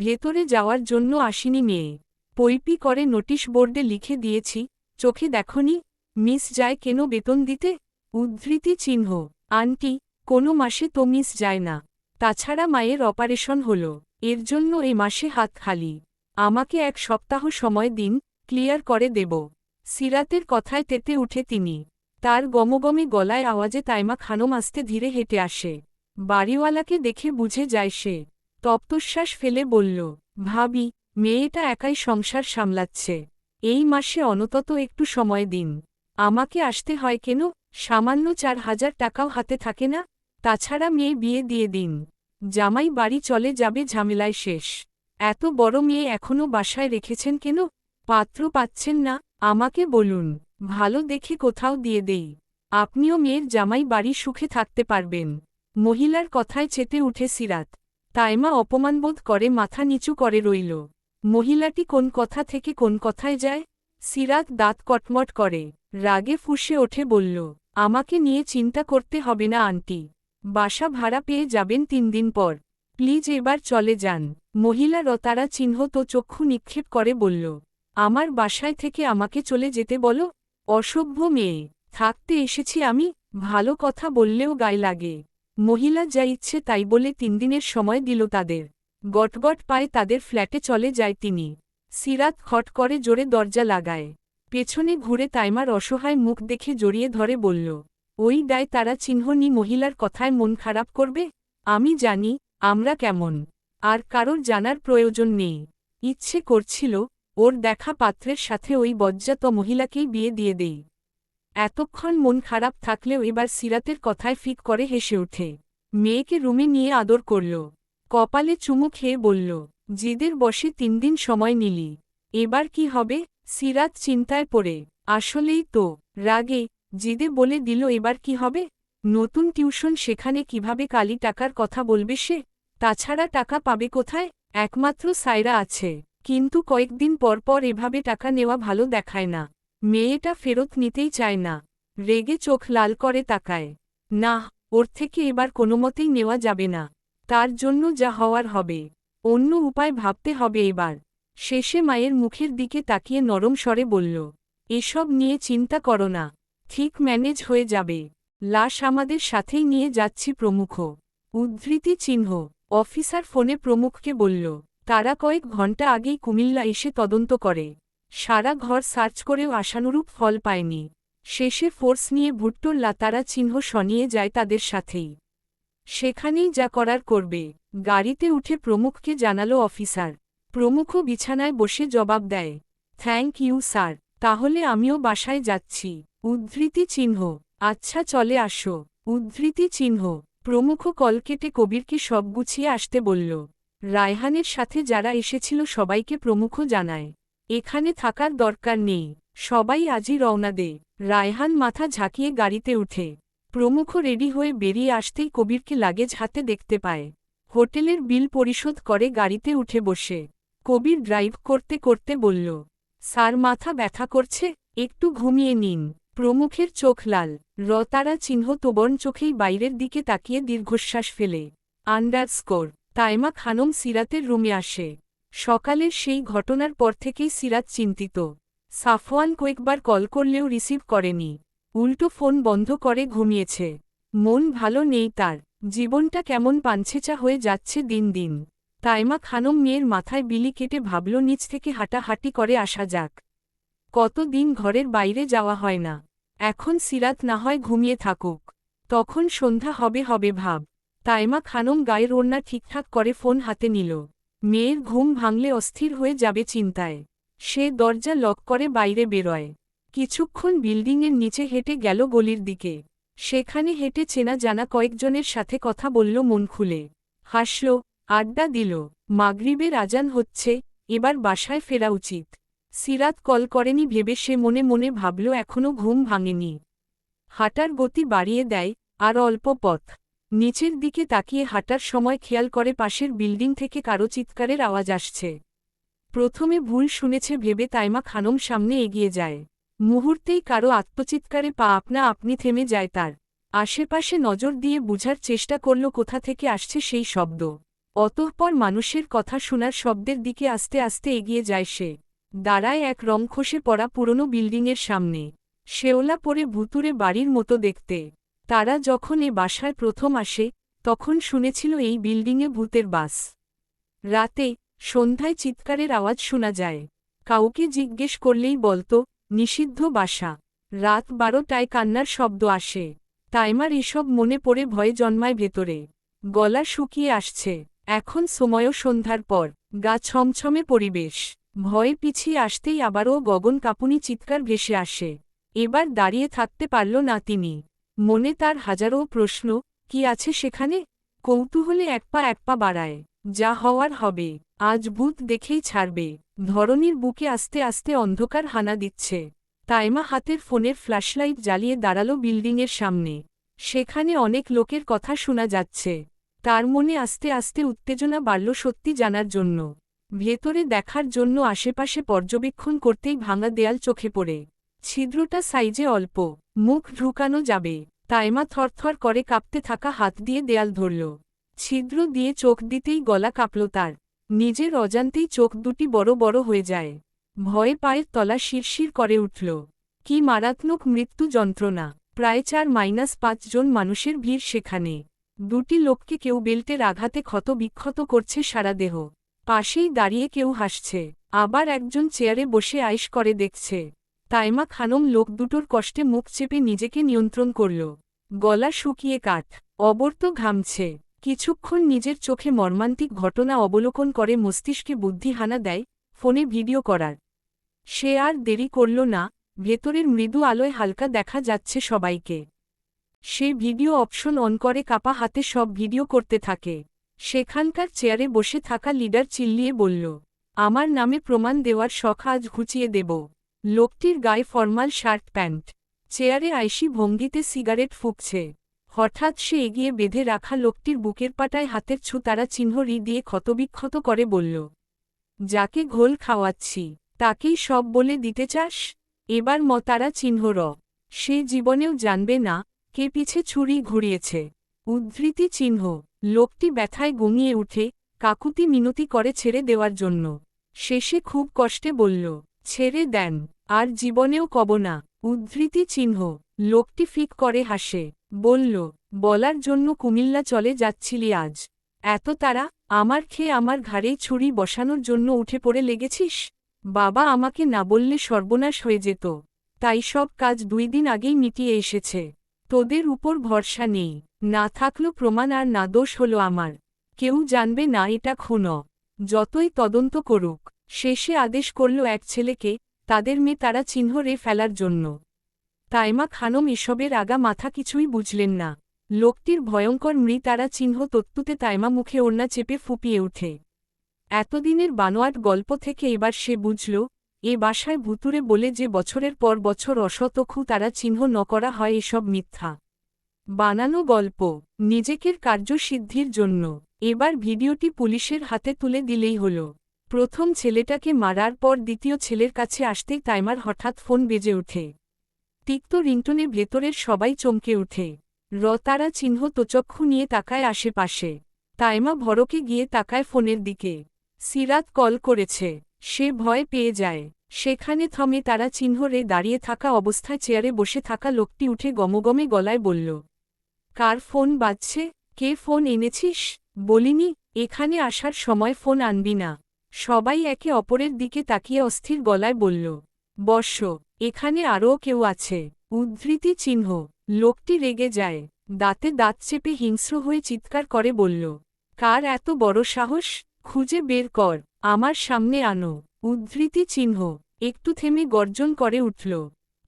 ভেতরে যাওয়ার জন্য আসেনি মেয়ে। পৈপি করে নোটিশ বোর্ডে লিখে দিয়েছি, চোখে দেখনি? মিস যায় কেন বেতন দিতে? উদ্ধৃতি চিহ্ন। আন্টি, কোনো মাসে তো মিস যায় না। তাছাড়া মায়ের অপারেশন হল, এর জন্য এ মাসে হাত খালি। আমাকে ১ সপ্তাহ সময় দিন, ক্লিয়ার করে দেব। সিরাতের কথায় তেতে উঠে তিনি। তার গমগমে গলায় আওয়াজে তাইমা খানম আস্তে ধীরে হেঁটে আসে। বাড়িওয়ালাকে দেখে বুঝে যায় সে। তপ্তশ্বাস ফেলে বলল, ভাবি, মেয়েটা একাই সংসার সামলাচ্ছে। এই মাসে অন্তত একটু সময় দিন। আমাকে আসতে হয় কেন? সামান্য ৪,০০০ টাকাও হাতে থাকে না? তাছাড়া মেয়ে বিয়ে দিয়ে দিন। জামাই বাড়ি চলে যাবে, ঝামেলায় শেষ। এত বড় মেয়ে এখনও বাসায় রেখেছেন কেন? পাত্র পাচ্ছেন না? আমাকে বলুন, ভালো দেখে কোথাও দিয়ে দেই। আপনিও মেয়ের জামাই বাড়ি সুখে থাকতে পারবেন। মহিলার কথায় চেতে উঠে সিরাত। তাইমা অপমানবোধ করে মাথা নিচু করে রইল। মহিলাটি কোন কথা থেকে কোন কথায় যায়? সিরাত দাঁত কটমট করে, রাগে ফুঁসে ওঠে বলল, আমাকে নিয়ে চিন্তা করতে হবে না আন্টি। বাসা ভাড়া পেয়ে যাবেন ৩ দিন পর। প্লিজ এবার চলে যান। মহিলা রতারা চিহ্ন তো চক্ষু নিক্ষেপ করে বলল, আমার বাসায় থেকে আমাকে চলে যেতে বলো? অসভ্য মেয়ে, থাকতে এসেছি আমি। ভালো কথা বললেও গায়ে লাগে। মহিলা যা ইচ্ছে তাই বলে ৩ দিনের সময় দিল তাদের। গটগট পায়ে তাদের ফ্ল্যাটে চলে যায় তিনি। সিরাত খট করে জোরে দরজা লাগায়। পেছনে ঘুরে তাইমার অসহায় মুখ দেখে জড়িয়ে ধরে বলল, ওই দায় তারা চিহ্নি মহিলার কথায় মন খারাপ করবে? আমি জানি আমরা কেমন। আর কারোর জানার প্রয়োজন নেই। ইচ্ছে করছিল, ওর দেখা পাত্রের সাথে ওই বজ্জাত মহিলাকেই বিয়ে দিয়ে দেই। এতক্ষণ মন খারাপ থাকলেও এবার সিরাতের কথায় ফিক করে হেসে ওঠে। মেয়েকে রুমে নিয়ে আদর করল। কপালে চুমু খেয়ে বলল, জিদের বসে ৩ দিন সময় নিলি, এবার কি হবে? সিরাত চিন্তায় পড়ে, আসলেই তো, রাগে জিদে বলে দিল, এবার কি হবে? নতুন টিউশন সেখানে কিভাবে কালি টাকার কথা বলবে সে? তাছাড়া টাকা পাবে কোথায়? একমাত্র সায়রা আছে, কিন্তু কয়েকদিন পর পর এভাবে টাকা নেওয়া ভালো দেখায় না। মেয়েটা ফেরত নিতেই চায় না। রেগে চোখ লাল করে তাকায়। না, ওর থেকে এবার কোনোমতেই নেওয়া যাবে না। তার জন্য যা হওয়ার হবে। অন্য উপায় ভাবতে হবে এবার। শেষে মায়ের মুখের দিকে তাকিয়ে নরম স্বরে বলল, এসব নিয়ে চিন্তা করো না, ঠিক ম্যানেজ হয়ে যাবে। লাশ আমাদের সাথেই নিয়ে যাচ্ছি প্রমুখ। উদ্ধৃতি চিহ্ন। অফিসার ফোনে প্রমুখকে বলল, তারা কয়েক ঘন্টা আগেই কুমিল্লা এসে তদন্ত করে। সারা ঘর সার্চ করেও আশানুরূপ ফল পায়নি। শেষে ফোর্স নিয়ে ভুট্টোর লাতারা চিহ্ন সনিয়ে যায় তাদের সাথেই। সেখানেই যা করার করবে। গাড়িতে উঠে প্রমুখকে জানালো অফিসার। প্রমুখও বিছানায় বসে জবাব দেয়, থ্যাংক ইউ স্যার, তাহলে আমিও বাসায় যাচ্ছি। উদ্ধৃতি চিহ্ন। আচ্ছা চলে আসো। উদ্ধৃতি চিহ্ন। প্রমুখ কল কেটে কবিরকে সব গুছিয়ে আসতে বলল। রায়হানের সাথে যারা এসেছিল সবাইকে প্রমুখ জানায়, এখানে থাকার দরকার নেই, সবাই আজই রওনা দে। রায়হান মাথা ঝাঁকিয়ে গাড়িতে উঠে। প্রমুখ রেডি হয়ে বেরিয়ে আসতেই কবিরকে লাগেজ হাতে দেখতে পায়। হোটেলের বিল পরিশোধ করে গাড়িতে উঠে বসে। কবির ড্রাইভ করতে করতে বলল, স্যার মাথা ব্যথা করছে, একটু ঘুমিয়ে নিন। প্রমুখের চোখ লাল, রতারা চিহ্ন তোবর্ণ চোখেই বাইরের দিকে তাকিয়ে দীর্ঘশ্বাস ফেলে। আন্ডারস্কোর। তাইমা খানম সিরাতের রুমে আসে। সকালের সেই ঘটনার পর থেকেই সিরাত চিন্তিত। সাফওয়ান কয়েকবার কল করলেও রিসিভ করেনি। উল্টো ফোন বন্ধ করে ঘুমিয়েছে। মন ভালো নেই তার। জীবনটা কেমন পাঞ্ছেচা হয়ে যাচ্ছে দিন দিন। তাইমা খানম মেয়ের মাথায় বিলি কেটে ভাবল নিচ থেকে হাঁটাহাঁটি করে আসা যাক। কতদিন ঘরের বাইরে যাওয়া হয় না। এখন সিরাত না হয় ঘুমিয়ে থাকুক, তখন সন্ধ্যা হবে হবে ভাব। তাইমা খানম গায়ের ওড়না ঠিকঠাক করে ফোন হাতে নিল। মেয়ের ঘুম ভাঙলে অস্থির হয়ে যাবে চিন্তায়। সে দরজা লক করে বাইরে বেরোয়। কিছুক্ষণ বিল্ডিংয়ের নিচে হেঁটে গেল গলির দিকে। সেখানে হেঁটে চেনা জানা কয়েকজনের সাথে কথা বলল মন খুলে, হাসল, আড্ডা দিল। মাগরিবের আজান হচ্ছে, এবার বাসায় ফেরা উচিত। সিরাত কল করেনি ভেবে সে মনে মনে ভাবল এখনও ঘুম ভাঙেনি। হাঁটার গতি বাড়িয়ে দেয়, আর অল্প পথ। নিচের দিকে তাকিয়ে হাঁটার সময় খেয়াল করে পাশের বিল্ডিং থেকে কারো চিৎকারের আওয়াজ আসছে। প্রথমে ভুল শুনেছে ভেবে তাইমা খানম সামনে এগিয়ে যায়। মুহূর্তেই কারো আত্মচিৎকারে পা আপনা আপনি থেমে যায় তার। আশেপাশে নজর দিয়ে বুঝার চেষ্টা করল কোথা থেকে আসছে সেই শব্দ। অতঃপর মানুষের কথা শোনার শব্দের দিকে আস্তে আস্তে এগিয়ে যায় সে। দাঁড়ায় এক রংখসে পড়া পুরনো বিল্ডিংয়ের সামনে। শেওলা পরে ভুতুরে বাড়ির মতো দেখতে। তারা যখন এ বাসায় প্রথম আসে, তখন শুনেছিল এই বিল্ডিংয়ে ভূতের বাস। রাতে, সন্ধ্যায় চিৎকারের আওয়াজ শোনা যায়। কাউকে জিজ্ঞেস করলেই বলতো, নিষিদ্ধ বাসা। রাত 12টায় কান্নার শব্দ আসে। তাইমার এসব মনে পড়ে ভয়ে জন্মায় ভেতরে। গলা শুকিয়ে আসছে। এখন সময়ও সন্ধ্যার পর, গা ছমছমে পরিবেশ। ভয়ে পিছিয়ে আসতেই আবারও গগন কাঁপুনি চিৎকার ভেসে আসে। এবার দাঁড়িয়ে থাকতে পারল না তিনি। মনে তার হাজারো প্রশ্ন, কি আছে সেখানে? কৌতূহলে এক পা বাড়ায়। যা হওয়ার হবে, আজ ভূত দেখেই ছাড়বে। ধরনীর বুকে আস্তে আস্তে অন্ধকার হানা দিচ্ছে। তাইমা হাতের ফোনের ফ্ল্যাশলাইট জ্বালিয়ে দাঁড়ালো বিল্ডিংয়ের সামনে। সেখানে অনেক লোকের কথা শোনা যাচ্ছে। তার মনে আস্তে আস্তে উত্তেজনা বাড়ল সত্যি জানার জন্য। ভেতরে দেখার জন্য আশেপাশে পর্যবেক্ষণ করতেই ভাঙা দেয়াল চোখে পড়ে। ছিদ্রটা সাইজে অল্প, মুখ ঢুকানো যাবে। তাইমা থরথর করে কাঁপতে থাকা হাত দিয়ে দেয়াল ধরল। ছিদ্র দিয়ে চোখ দিতেই গলা কাঁপল তার। নিজের অজান্তেই চোখ দুটি বড় বড় হয়ে যায়। ভয়ে পায়ের তলা শিরশির করে উঠল। কি মারাত্মক মৃত্যু যন্ত্রণা! প্রায় 4-5 জন মানুষের ভিড় সেখানে। দুটি লোককে কেউ বেল্টের আঘাতে ক্ষত বিক্ষত করছে সারা দেহ। পাশেই দাঁড়িয়ে কেউ হাসছে, আবার একজন চেয়ারে বসে আইস করে দেখছে। তাইমা খানম লোক দুটোর কষ্টে মুখ চেপে নিজেকে নিয়ন্ত্রণ করল। গলা শুকিয়ে কাঠ, অবর্ত ঘামছে। কিছুক্ষণ নিজের চোখে মর্মান্তিক ঘটনা অবলোকন করে মস্তিষ্কে বুদ্ধি হানা দেয়, ফোনে ভিডিও করার। সে আর দেরি করল না, ভেতরের মৃদু আলোয় হালকা দেখা যাচ্ছে সবাইকে। সে ভিডিও অপশন অন করে কাপা হাতে সব ভিডিও করতে থাকে। সেখানকার চেয়ারে বসে থাকা লিডার চিল্লিয়ে বলল, আমার নামে প্রমাণ দেওয়ার শখ আজ ঘুচিয়ে দেব। লোকটির গায়ে ফরমাল শার্ট প্যান্ট, চেয়ারে আইসি ভঙ্গিতে সিগারেট ফুঁকছে। হঠাৎ সে এগিয়ে বেঁধে রাখা লোকটির বুকের পাটায় হাতের ছুতারা চিহ্ন দিয়ে ক্ষতবিক্ষত করে বলল, যাকে ঘোল খাওয়াচ্ছি, তাকেই সব বলে দিতে চাস? এবার মতারা চিহ্ন র। সে জীবনেও জানবে না, কে পিছে ছুরি ঘুরিয়েছে। উদ্ধৃতি চিহ্ন। লোকটি ব্যথায় গুমিয়ে উঠে, কাকুতি মিনতি করে ছেড়ে দেওয়ার জন্য। শেষে খুব কষ্টে বলল, ছেড়ে দেন, আর জীবনেও কব না। উদ্ধৃতি চিহ্ন। লোকটি ফিক করে হাসে, বলল, বলার জন্য কুমিল্লা চলে যাচ্ছিলি আজ? এত তারা, আমার খেয়ে আমার ঘাড়েই ছুরি বসানোর জন্য উঠে পড়ে লেগেছিস? বাবা আমাকে না বললে সর্বনাশ হয়ে যেত, তাই সব কাজ 2 দিন আগেই মিটিয়ে এসেছে। তোদের উপর ভরসা নেই, না থাকলো প্রমাণ আর না দোষ হলো আমার। কেউ জানবে না এটা খুন, যতই তদন্ত করুক। শেষে আদেশ করল এক ছেলেকে, তাদের মেয়ে তারা চিহ্ন রে ফেলার জন্য। তাইমা খানম এসবের আগা মাথা কিছুই বুঝলেন না। লোকটির ভয়ঙ্কর মৃতারা চিহ্ন তত্ত্বতে তাইমা মুখে ওড়না চেপে ফুপিয়ে ওঠে। এতদিনের বানোয়াট গল্প থেকে এবার সে বুঝল, এ বাসায় ভুতুরে বলে যে বছরের পর বছর অসতখু তারা চিহ্ন ন করা হয় এসব মিথ্যা বানানো গল্প, নিজেকের কার্যসিদ্ধির জন্য। এবার ভিডিওটি পুলিশের হাতে তুলে দিলেই হল। প্রথম ছেলেটাকে মারার পর দ্বিতীয় ছেলের কাছে আসতেই তাইমার হঠাৎ ফোন বেজে ওঠে। তিক্ত রিংটনে ভেতরের সবাই চমকে ওঠে। তারা চিহ্ন তোচক্ষু নিয়ে তাকায় আশেপাশে। তাইমা ভরকে গিয়ে তাকায় ফোনের দিকে। সিরাত কল করেছে। সে ভয় পেয়ে যায়। সেখানে থমে তারা চিহ্ন রে দাঁড়িয়ে থাকা অবস্থায় চেয়ারে বসে থাকা লোকটি উঠে গমগমে গলায় বলল, কার ফোন বাজছে? কে ফোন এনেছিস? বলিনি, এখানে আসার সময় ফোন আনবি না। সবাই একে অপরের দিকে তাকিয়ে অস্থির গলায় বলল, বর্ষ, এখানে আরও কেউ আছে। উদ্ধৃতি চিহ্ন। লোকটি রেগে যায়, দাঁতে দাঁত চেপে হিংস্র হয়ে চিৎকার করে বলল, কার এত বড় সাহস? খুঁজে বের কর, আমার সামনে আনো। উদ্ধৃতি চিহ্ন। একটু থেমে গর্জন করে উঠল,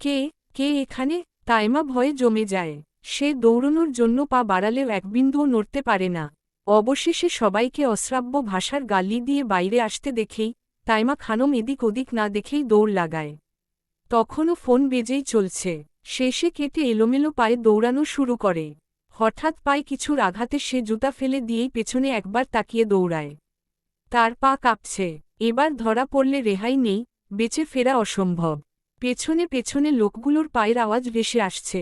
কে কে এখানে? তাইমা ভয়ে জমে যায়। সে দৌড়নোর জন্য পা বাড়ালেও এক বিন্দুও নড়তে পারে না। অবশেষে সবাইকে অশ্রাব্য ভাষার গালি দিয়ে বাইরে আসতে দেখেই তাইমা খানম এদিক ওদিক না দেখেই দৌড় লাগায়। তখনও ফোন বেজেই চলছে। শেষে কেটে এলোমেলো পায়ে দৌড়ানো শুরু করে। হঠাৎ পায়ে কিছুর আঘাতে সে জুতা ফেলে দিয়েই পেছনে একবার তাকিয়ে দৌড়ায়। তার পা কাঁপছে। এবার ধরা পড়লে রেহাই নেই, বেঁচে ফেরা অসম্ভব। পেছনে পেছনে লোকগুলোর পায়ের আওয়াজ ভেসে আসছে।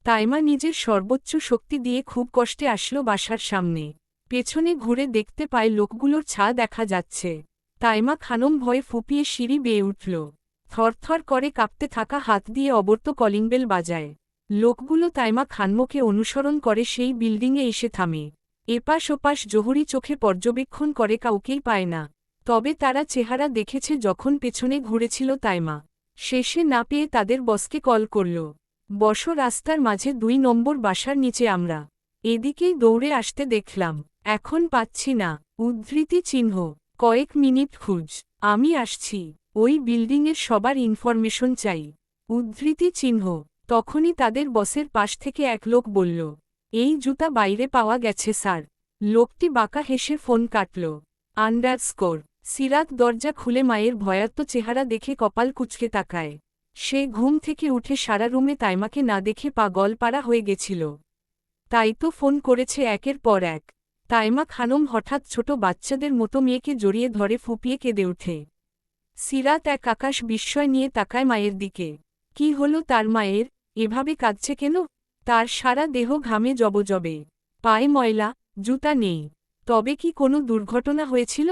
তাইমা নিজের সর্বোচ্চ শক্তি দিয়ে খুব কষ্টে আসলো বাসার সামনে। পেছনে ঘুরে দেখতে পায় লোকগুলোর ছা দেখা যাচ্ছে। তাইমা খানম ভয়ে ফুপিয়ে সিঁড়ি বেয়ে উঠল। থরথর করে কাঁপতে থাকা হাত দিয়ে অবর্ত কলিংবেল বাজায়। লোকগুলো তাইমা খানমকে অনুসরণ করে সেই বিল্ডিংয়ে এসে থামে। এপাশ ওপাশ জহুরি চোখে পর্যবেক্ষণ করে, কাউকেই পায় না। তবে তারা চেহারা দেখেছে যখন পেছনে ঘুরেছিল তাইমা। শেষে না পেয়ে তাদের বসকে কল করল। বস, রাস্তার মাঝে ২ নম্বর বাসার নিচে আমরা। এদিকেই দৌড়ে আসতে দেখলাম। এখন পাচ্ছি না। উদ্ধৃতি চিহ্ন। কয়েক মিনিট খুঁজ। আমি আসছি। ওই বিল্ডিংয়ের সবার ইনফরমেশন চাই। উদ্ধৃতি চিহ্ন। তখনই তাদের বসের পাশ থেকে এক লোক বলল, এই জুতা বাইরে পাওয়া গেছে স্যার। লোকটি বাঁকা হেসে ফোন কাটল। আন্ডারস্কোর। সিরাত দরজা খুলে মায়ের ভয়ার্ত চেহারা দেখে কপাল কুঁচকে তাকায়। সে ঘুম থেকে উঠে সারা রুমে তাইমাকে না দেখে পাগল পাড়া হয়ে গেছিল। তাই তো ফোন করেছে একের পর এক। তাইমা খানম হঠাৎ ছোট বাচ্চাদের মতো মেয়েকে জড়িয়ে ধরে ফুপিয়ে কেঁদে ওঠে। সিরাত এক আকাশ বিস্ময় নিয়ে তাকায় মায়ের দিকে। কি হলো তার মায়ের, এভাবে কাঁদছে কেন? তার সারা দেহ ঘামে জবজবে। পায়ে ময়লা, জুতা নেই। তবে কি কোনো দুর্ঘটনা হয়েছিল?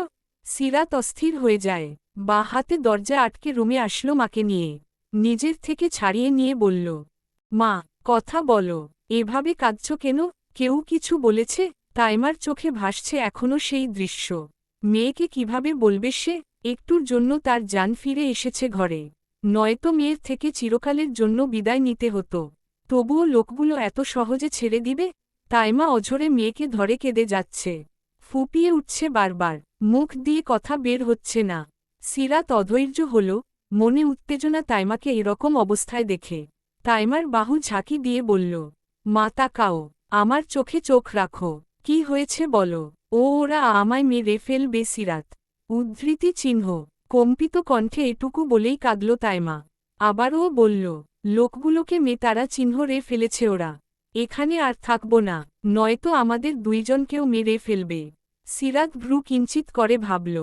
সিরাত অস্থির হয়ে যায়। বাঁ হাতে দরজা আটকে রুমে আসলো মাকে নিয়ে। নিজের থেকে ছাড়িয়ে নিয়ে বলল, মা, কথা বলো। এভাবে কাঁদছ কেন? কেউ কিছু বলেছে? তাইমার চোখে ভাসছে এখনও সেই দৃশ্য। মেয়েকে কিভাবে বলবে সে? একটুর জন্য তার জান ফিরে এসেছে ঘরে। নয়তো মেয়ের থেকে চিরকালের জন্য বিদায় নিতে হতো। তবুও লোকগুলো এত সহজে ছেড়ে দিবে? তাইমা অঝরে মেয়েকে ধরে কেঁদে যাচ্ছে। ফুপিয়ে উঠছে বারবার। মুখ দিয়ে কথা বের হচ্ছে না। সিরাত অধৈর্য হল, মনে উত্তেজনা তাইমাকে এরকম অবস্থায় দেখে। তাইমার বাহু ঝাঁকি দিয়ে বলল, মা তাকাও, আমার চোখে চোখ রাখো। কি হয়েছে বলো। ওরা আমায় মেরে ফেলবে সিরাত। উদ্ধৃতি চিহ্ন। কম্পিত কণ্ঠে এটুকু বলেই কাঁদল তাইমা। আবারও বলল, লোকগুলোকে তারা চিহ্ন রে ফেলেছে ওরা। এখানে আর থাকব না, নয়তো আমাদের দুইজনকেও মেরে ফেলবে। সিরাত ভ্রু কিঞ্চিত করে ভাবল।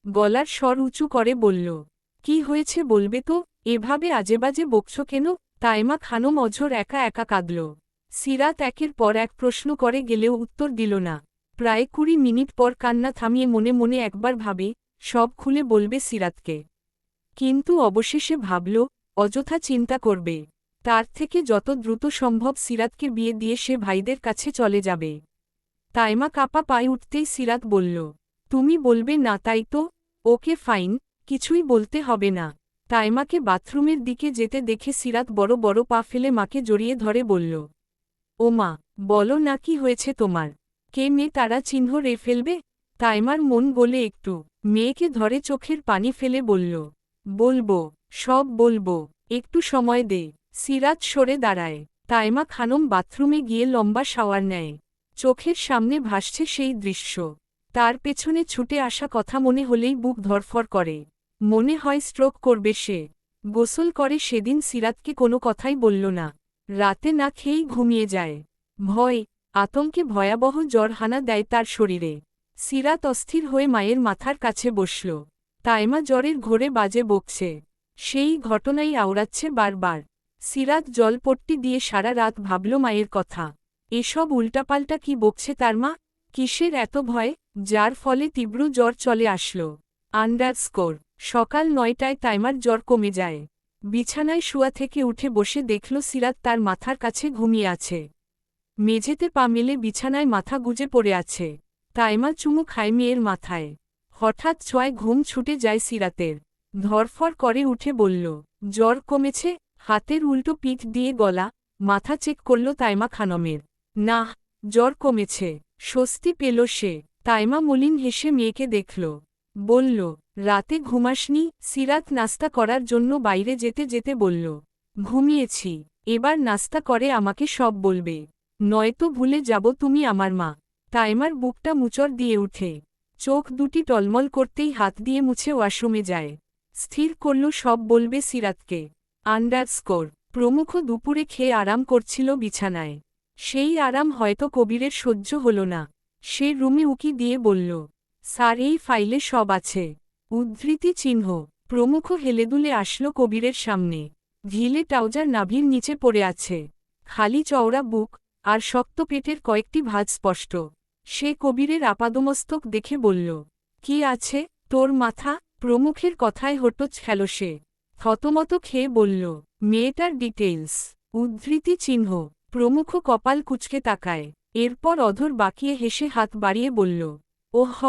গলার স্বর উঁচু করে বলল, কি হয়েছে বলবে তো? এভাবে আজেবাজে বকছ কেন? তাইমা খানম অঝর একা একা কাঁদল। সিরাত একের পর এক প্রশ্ন করে গেলেও উত্তর দিল না। প্রায় ২০ মিনিট পর কান্না থামিয়ে মনে মনে একবার ভাবে সব খুলে বলবে সিরাতকে। কিন্তু অবশেষে ভাবল, অযথা চিন্তা করবে। তার থেকে যত দ্রুত সম্ভব সিরাতকে বিয়ে দিয়ে সে ভাইদের কাছে চলে যাবে। তাইমা কাপা পায়ে উঠতেই সিরাত বলল, তুমি বলবে না তাই তো? ওকে ফাইন, কিছুই বলতে হবে না। তাইমাকে বাথরুমের দিকে যেতে দেখে সিরাত বড় বড় পা ফেলে মাকে জড়িয়ে ধরে বলল, ও মা, বলো না কি হয়েছে তোমার? কে মেয়ে তারা চিহ্ন রে ফেলবে? তাইমার মন গলে একটু। মেয়েকে ধরে চোখের পানি ফেলে বলল, বলবো, সব বলবো, একটু সময় দে। সিরাত সরে দাঁড়ায়। তাইমা খানম বাথরুমে গিয়ে লম্বা শাওয়ার নেয়। চোখের সামনে ভাসছে সেই দৃশ্য। তার পেছনে ছুটে আসা কথা মনে হলেই বুক ধরফর করে। মনে হয় স্ট্রোক করবে সে। গোসল করে সেদিন সিরাতকে কোনো কথাই বলল না। রাতে না খেয়েই ঘুমিয়ে যায়। ভয়, আতঙ্কে ভয়াবহ জ্বর হানা দেয় তার শরীরে। সিরাত অস্থির হয়ে মায়ের মাথার কাছে বসল। তাইমা জ্বরের ঘোরে বাজে বকছে। সেই ঘটনাই আওড়াচ্ছে বারবার। সিরাত জলপট্টি দিয়ে সারা রাত ভাবল মায়ের কথা। এসব উল্টাপাল্টা কি বকছে তার মা? কিসের এত ভয়, যার ফলে তীব্র জ্বর চলে আসল। আন্ডারস্কোর। সকাল ৯টায় তাইমার জ্বর কমে যায়। বিছানায় শুয়া থেকে উঠে বসে দেখল সিরাত তার মাথার কাছে ঘুমিয়ে আছে। মেঝেতে পা মেলে বিছানায় মাথা গুজে পড়ে আছে। তাইমা চুমু খায় মেয়ের মাথায়। হঠাৎ ছোঁয়ায় ঘুম ছুটে যায় সিরাতের। ধরফর করে উঠে বলল, জ্বর কমেছে? হাতের উল্টো পিঠ দিয়ে গলা, মাথা চেক করল তাইমা খানমের। না, জ্বর কমেছে। স্বস্তি পেল সে। তাইমা মলিন হেসে মেয়েকে দেখল। বলল, রাতে ঘুমাসনি? সিরাত নাস্তা করার জন্য বাইরে যেতে যেতে বলল, ঘুমিয়েছি। এবার নাস্তা করে আমাকে সব বলবে। নয়তো ভুলে যাব তুমি আমার মা। তাইমার বুকটা মুচড় দিয়ে উঠে, চোখ দুটি টলমল করতেই হাত দিয়ে মুছে ওয়াশরুমে যায়। স্থির করল সব বলবে সিরাতকে। প্রমুখ দুপুরে খেয়ে আরাম করছিল বিছানায়। সেই আরাম হয়তো কবিরের সহ্য হল না। সে রুমে উকি দিয়ে বলল, স্যার এই ফাইলে সব আছে। উদ্ধৃতি চিহ্ন। প্রমুখ হেলেদুলে আসলো কবিরের সামনে। ঢিলে ট্রাউজার নাভির নিচে পড়ে আছে। খালি চওড়া বুক আর শক্ত পেটের কয়েকটি ভাঁজ স্পষ্ট। সে কবিরের আপাদমস্তক দেখে বলল, কি আছে তোর মাথা? প্রমুখের কথায় হঠাৎ খেল সে। থতমত খেয়ে বলল, মেয়েটার ডিটেইলস। উদ্ধৃতি চিহ্ন। প্রমুখ কপাল কুঁচকে তাকায়। এরপর অধর বাঁকিয়ে হেসে হাত বাড়িয়ে বলল, ওহ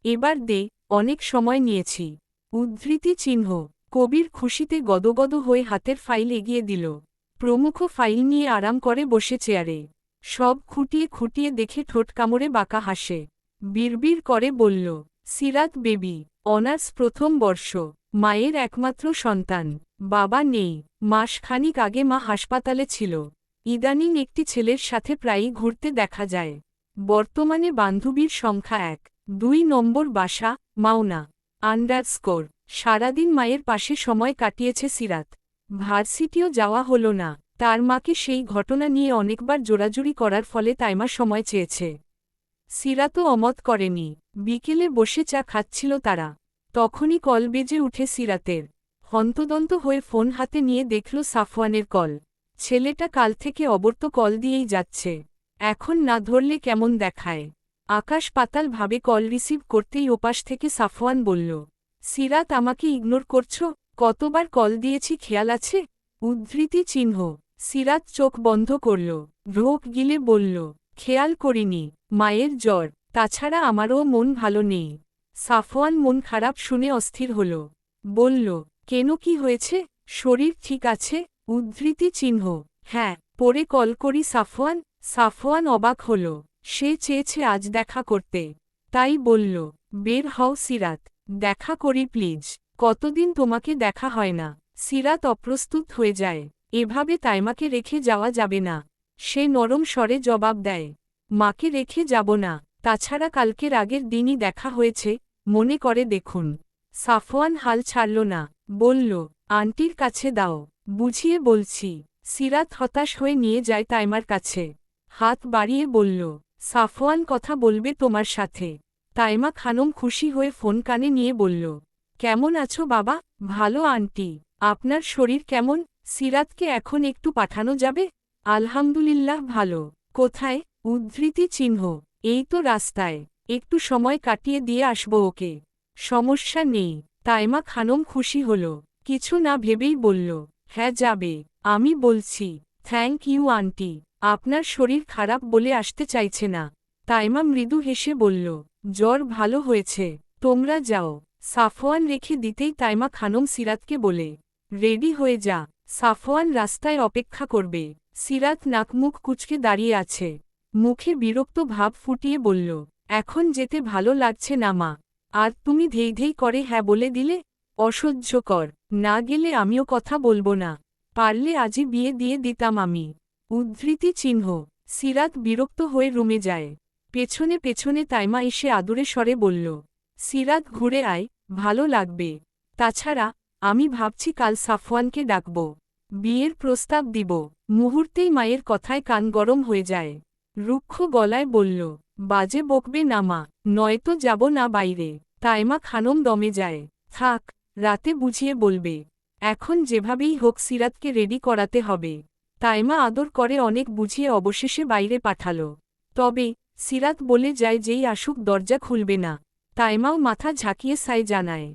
এবার দে, অনেক সময় নিয়েছি। উদ্ধৃতি চিহ্ন। কবির খুশিতে গদগদ হয়ে হাতের ফাইল এগিয়ে দিল। প্রমুখ ফাইল নিয়ে আরাম করে বসে চেয়ারে। সব খুঁটিয়ে খুঁটিয়ে দেখে ঠোঁট কামড়ে বাঁকা হাসে। বিড়বিড় করে বলল, সিরাত বেবি, অনার্স প্রথম বর্ষ, মায়ের একমাত্র সন্তান। বাবা নেই, মাসখানিক আগে মা হাসপাতালে ছিল। ইদানিং একটি ছেলের সাথে প্রায়ই ঘুরতে দেখা যায়। বর্তমানে বান্ধবীর সংখ্যা 1-2 নম্বর বাসা, মাওনা। সারাদিন মায়ের পাশে সময় কাটিয়েছে সিরাত। ভার্সিটিও যাওয়া হলো না। তার মাকে সেই ঘটনা নিয়ে অনেকবার জোরাজুরি করার ফলে তাইমা সময় চেয়েছে। সিরাতও অমত করেনি। বিকেলে বসে চা খাচ্ছিল তারা। তখনই কল বেজে উঠে সিরাতের। হন্তদন্ত হয়ে ফোন হাতে নিয়ে দেখল সাফওয়ানের কল। ছেলেটা কাল থেকে অবর্ত কল দিয়েই যাচ্ছে। এখন না ধরলে কেমন দেখায়। আকাশ পাতাল ভাবে কল রিসিভ করতেই ওপাশ থেকে সাফওয়ান বলল, সিরাত আমাকে ইগনোর করছো? কতবার কল দিয়েছি খেয়াল আছে? উদ্ধৃতি চিহ্ন। সিরাত চোখ বন্ধ করল। ঢোক গিলে বলল, খেয়াল করিনি, মায়ের জ্বর, তাছাড়া আমারও মন ভালো নেই। সাফওয়ান মন খারাপ শুনে অস্থির হল। বলল, কেন কি হয়েছে? শরীর ঠিক আছে? উদ্ধৃতি চিহ্ন। হ্যাঁ, পরে কল করি সাফওয়ান। সাফওয়ান অবাক হল। সে চেয়েছে আজ দেখা করতে। তাই বলল, বের হও সিরাত, দেখা করি প্লিজ। কতদিন তোমাকে দেখা হয় না। সিরাত অপ্রস্তুত হয়ে যায়। এভাবে তাইমাকে রেখে যাওয়া যাবে না। সে নরম স্বরে জবাব দেয়, মাকে রেখে যাব না। তাছাড়া কালকের আগের দিনই দেখা হয়েছে, মনে করে দেখুন। সাফওয়ান হাল ছাড়ল না। বলল, আন্টির কাছে দাও, বুঝিয়ে বলছি। সিরাত হতাশ হয়ে নিয়ে যায় তাইমার কাছে। হাত বাড়িয়ে বলল, সাফওয়ান কথা বলবে তোমার সাথে। তাইমা খানম খুশি হয়ে ফোন কানে নিয়ে বলল, কেমন আছো বাবা? ভালো আন্টি। আপনার শরীর কেমন? সিরাতকে এখন একটু পাঠানো যাবে? আলহামদুলিল্লাহ ভালো। কোথায়? উদ্ধৃতি চিহ্ন। এই তো রাস্তায়, একটু সময় কাটিয়ে দিয়ে আসবো ওকে। সমস্যা নেই। তাইমা খানম খুশি হল। কিছু না ভেবেই বলল, হ্যাঁ যাবে। আমি বলছি, থ্যাংক ইউ আন্টি। আপনার শরীর খারাপ বলে আসতে চাইছে না। তাইমা মৃদু হেসে বলল, জ্বর ভালো হয়েছে, তোমরা যাও। সাফওয়ান রেখে দিতেই তাইমা খানম সিরাতকে বলে, রেডি হয়ে যা। সাফওয়ান রাস্তায় অপেক্ষা করবে। সিরাত নাকমুখ কুচকে দাঁড়িয়ে আছে। মুখে বিরক্ত ভাব ফুটিয়ে বলল, এখন যেতে ভালো লাগছে না মা। আর তুমি ধেই ধেই করে হ্যাঁ বলে দিলে? অসহ্যকর। না গেলে আমিও কথা বলবো না। পারলে আজই বিয়ে দিয়ে দিতাম আমি। উদ্ধৃতি চিহ্ন। সিরাত বিরক্ত হয়ে রুমে যায়। পেছনে পেছনে তাইমা এসে আদুরে স্বরে বলল, সিরাত ঘুরে আয়, ভালো লাগবে। তাছাড়া আমি ভাবছি কাল সাফওয়ানকে ডাকব, বিয়ের প্রস্তাব দিব। মুহূর্তেই মায়ের কথায় কান গরম হয়ে যায়। রুক্ষ গলায় বলল, বাজে বকবে না মা, নয়তো যাব না বাইরে। তাইমা খানম দমে যায়। থাক, রাতে বুঝিয়ে বলবে। এখন যেভাবেই হোক সিরাতকে রেডি করাতে হবে। তাইমা আদর করে অনেক বুঝিয়ে অবশেষে বাইরে পাঠালো। তবে সিরাত বলে যায় যেই আসুক দরজা খুলবে না। তাইমাও মাথা ঝাঁকিয়ে সাই জানায়।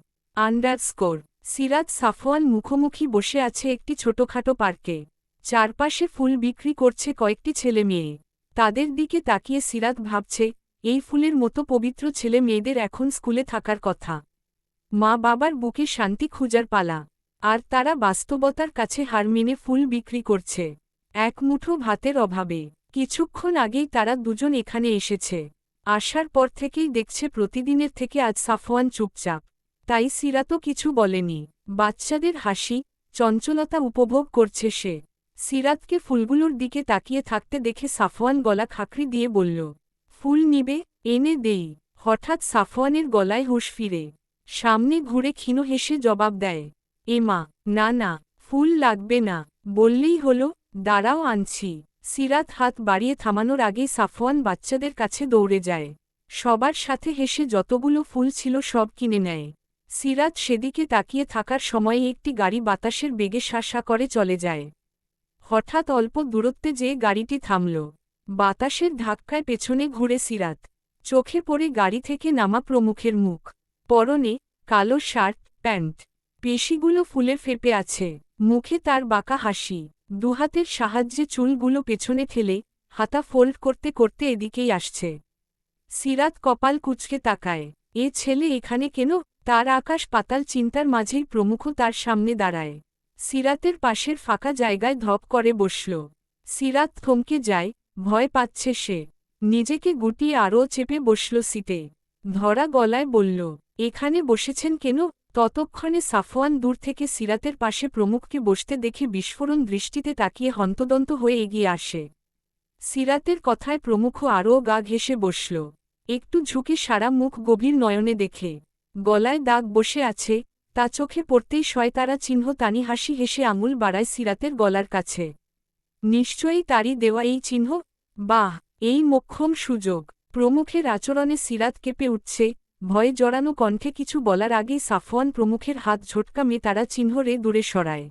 সিরাত সাফওয়ান মুখোমুখি বসে আছে একটি ছোটখাটো পার্কে। চারপাশে ফুল বিক্রি করছে কয়েকটি ছেলে মেয়ে। তাদের দিকে তাকিয়ে সিরাত ভাবছে, এই ফুলের মতো পবিত্র ছেলে মেয়েদের এখন স্কুলে থাকার কথা। মা বাবার বুকে শান্তি খুঁজার পালা। আর তারা বাস্তবতার কাছে হার মেনে ফুল বিক্রি করছে, এক মুঠো ভাতের অভাবে। কিছুক্ষণ আগেই তারা দুজন এখানে এসেছে। আসার পর থেকেই দেখছে প্রতিদিনের থেকে আজ সাফওয়ান চুপচাপ। তাই সিরাতও কিছু বলেনি। বাচ্চাদের হাসি, চঞ্চলতা উপভোগ করছে সে। সিরাতকে ফুলগুলোর দিকে তাকিয়ে থাকতে দেখে সাফওয়ান গলা খাকরি দিয়ে বলল, ফুল নিবে, এনে দেই। হঠাৎ সাফওয়ানের গলায় হুঁশ ফিরে সামনে ঘুরে ক্ষীণ হেসে জবাব দেয়, এমা, না না, ফুল লাগবে না, বললেই হলো, দাঁড়াও আনছি। সিরাত হাত বাড়িয়ে থামানোর আগেই সাফওয়ান বাচ্চাদের কাছে দৌড়ে যায়। সবার সাথে হেসে যতগুলো ফুল ছিল সব কিনে নেয়। সিরাত সেদিকে তাকিয়ে থাকার সময়ে একটি গাড়ি বাতাসের বেগে শাঁসা করে চলে যায়। হঠাৎ অল্প দূরত্বে যেয়ে গাড়িটি থামল। বাতাসের ধাক্কায় পেছনে ঘুরে সিরাত। চোখে পড়ে গাড়ি থেকে নামা প্রমুখের মুখ। পরনে কালো শার্ট, প্যান্ট, পেশিগুলো ফুলে ফেপে আছে। মুখে তার বাঁকা হাসি। দুহাতের সাহায্যে চুলগুলো পেছনে ঠেলে হাতা ফোল্ড করতে করতে এদিকেই আসছে। সিরাত কপাল কুঁচকে তাকায়। এ ছেলে এখানে কেন? তার আকাশ পাতাল চিন্তার মাঝেই প্রমুখ তার সামনে দাঁড়ায়। সিরাতের পাশের ফাঁকা জায়গায় ধপ করে বসল। সিরাত থমকে যায়, ভয় পাচ্ছে সে। নিজেকে গুটিয়ে আরও চেপে বসল সিটে। ধরা গলায় বলল, এখানে বসেছেন কেন? ততক্ষণে সাফওয়ান দূর থেকে সিরাতের পাশে প্রমুখকে বসতে দেখে বিস্ফোরণ দৃষ্টিতে তাকিয়ে হন্তদন্ত হয়ে এগিয়ে আসে। সিরাতের কথায় প্রমুখ আরও গা ঘেঁষে বসল। একটু ঝুঁকে সারা মুখ গভীর নয়নে দেখে। গলায় দাগ বসে আছে, তা চোখে পড়তেই শয়তারা চিহ্ন টানি হাসি হেসে আঙুল বাড়ায় সিরাতের গলার কাছে। নিশ্চয়ই তারই দেওয়া এই চিহ্ন। বাহ, এই মোক্ষম সুযোগ। প্রমুখের আচরণে সিরাত কেঁপে উঠছে। ভয়ে জড়ানো কণ্ঠে কিছু বলার আগেই সাফওয়ান প্রমুখের হাত ঝটকা মেয়ে তারা চিহ্ন রে দূরে সরায়।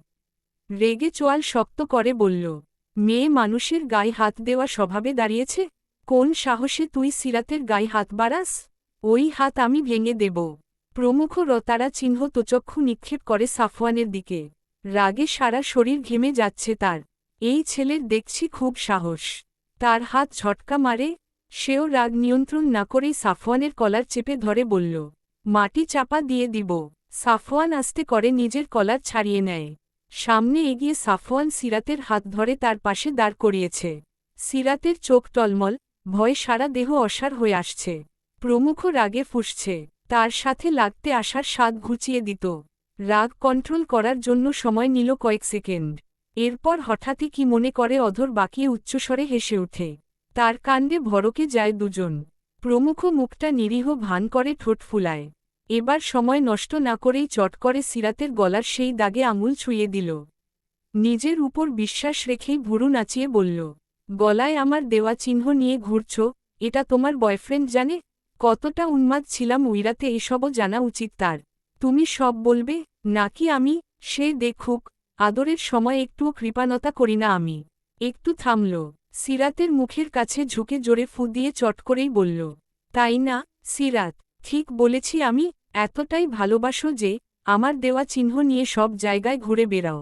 রেগে চোয়াল শক্ত করে বলল, মেয়ে মানুষের গায়ে হাত দেওয়া স্বভাবে দাঁড়িয়েছে? কোন সাহসে তুই সিরাতের গায়ে হাত বাড়াস? ওই হাত আমি ভেঙে দেব। প্রমুখ রতারা চিহ্ন তোচক্ষু নিক্ষেপ করে সাফওয়ানের দিকে। রাগে সারা শরীর ঘেমে যাচ্ছে তার। এই ছেলের দেখছি খুব সাহস। তার হাত ঝটকা মারে। সেও রাগ নিয়ন্ত্রণ না করেই সাফওয়ানের কলার চেপে ধরে বলল, মাটি চাপা দিয়ে দিব। সাফওয়ান আস্তে করে নিজের কলার ছাড়িয়ে নেয়। সামনে এগিয়ে সাফওয়ান সিরাতের হাত ধরে তার পাশে দাঁড় করিয়েছে। সিরাতের চোখ টলমল, ভয়ে সারা দেহ অসাড় হয়ে আসছে। প্রমুখ রাগে ফুঁসছে। তার সাথে লাগতে আসার স্বাদ ঘুচিয়ে দিত। রাগ কন্ট্রোল করার জন্য সময় নিল কয়েক সেকেন্ড। এরপর হঠাৎই কি মনে করে অধর বাঁকিয়ে উচ্চস্বরে হেসে ওঠে। তার কাণ্ডে ভড়কে যায় দুজন। প্রমুখ মুখটা নিরীহ ভান করে ঠোঁট ফুলায়। এবার সময় নষ্ট না করেই চট করে সিরাতের গলার সেই দাগে আঙুল ছুঁয়ে দিল। নিজের উপর বিশ্বাস রেখেই ভুরু নাচিয়ে বলল, গলায় আমার দেওয়া চিহ্ন নিয়ে ঘুরছ, এটা তোমার বয়ফ্রেন্ড জানে? কতটা উন্মাদ ছিলাম ওই রাতে, এসবও জানা উচিত তার। তুমি সব বলবে, নাকি আমি? সে দেখুক, আদরের সময় একটুও কৃপাণতা করি না আমি। একটু থামল। সিরাতের মুখের কাছে ঝুঁকে জোরে ফু দিয়ে চট করেই বলল, তাই না সিরাত? ঠিক বলেছি আমি? এতটাই ভালোবাসো যে আমার দেওয়া চিহ্ন নিয়ে সব জায়গায় ঘুরে বেড়াও।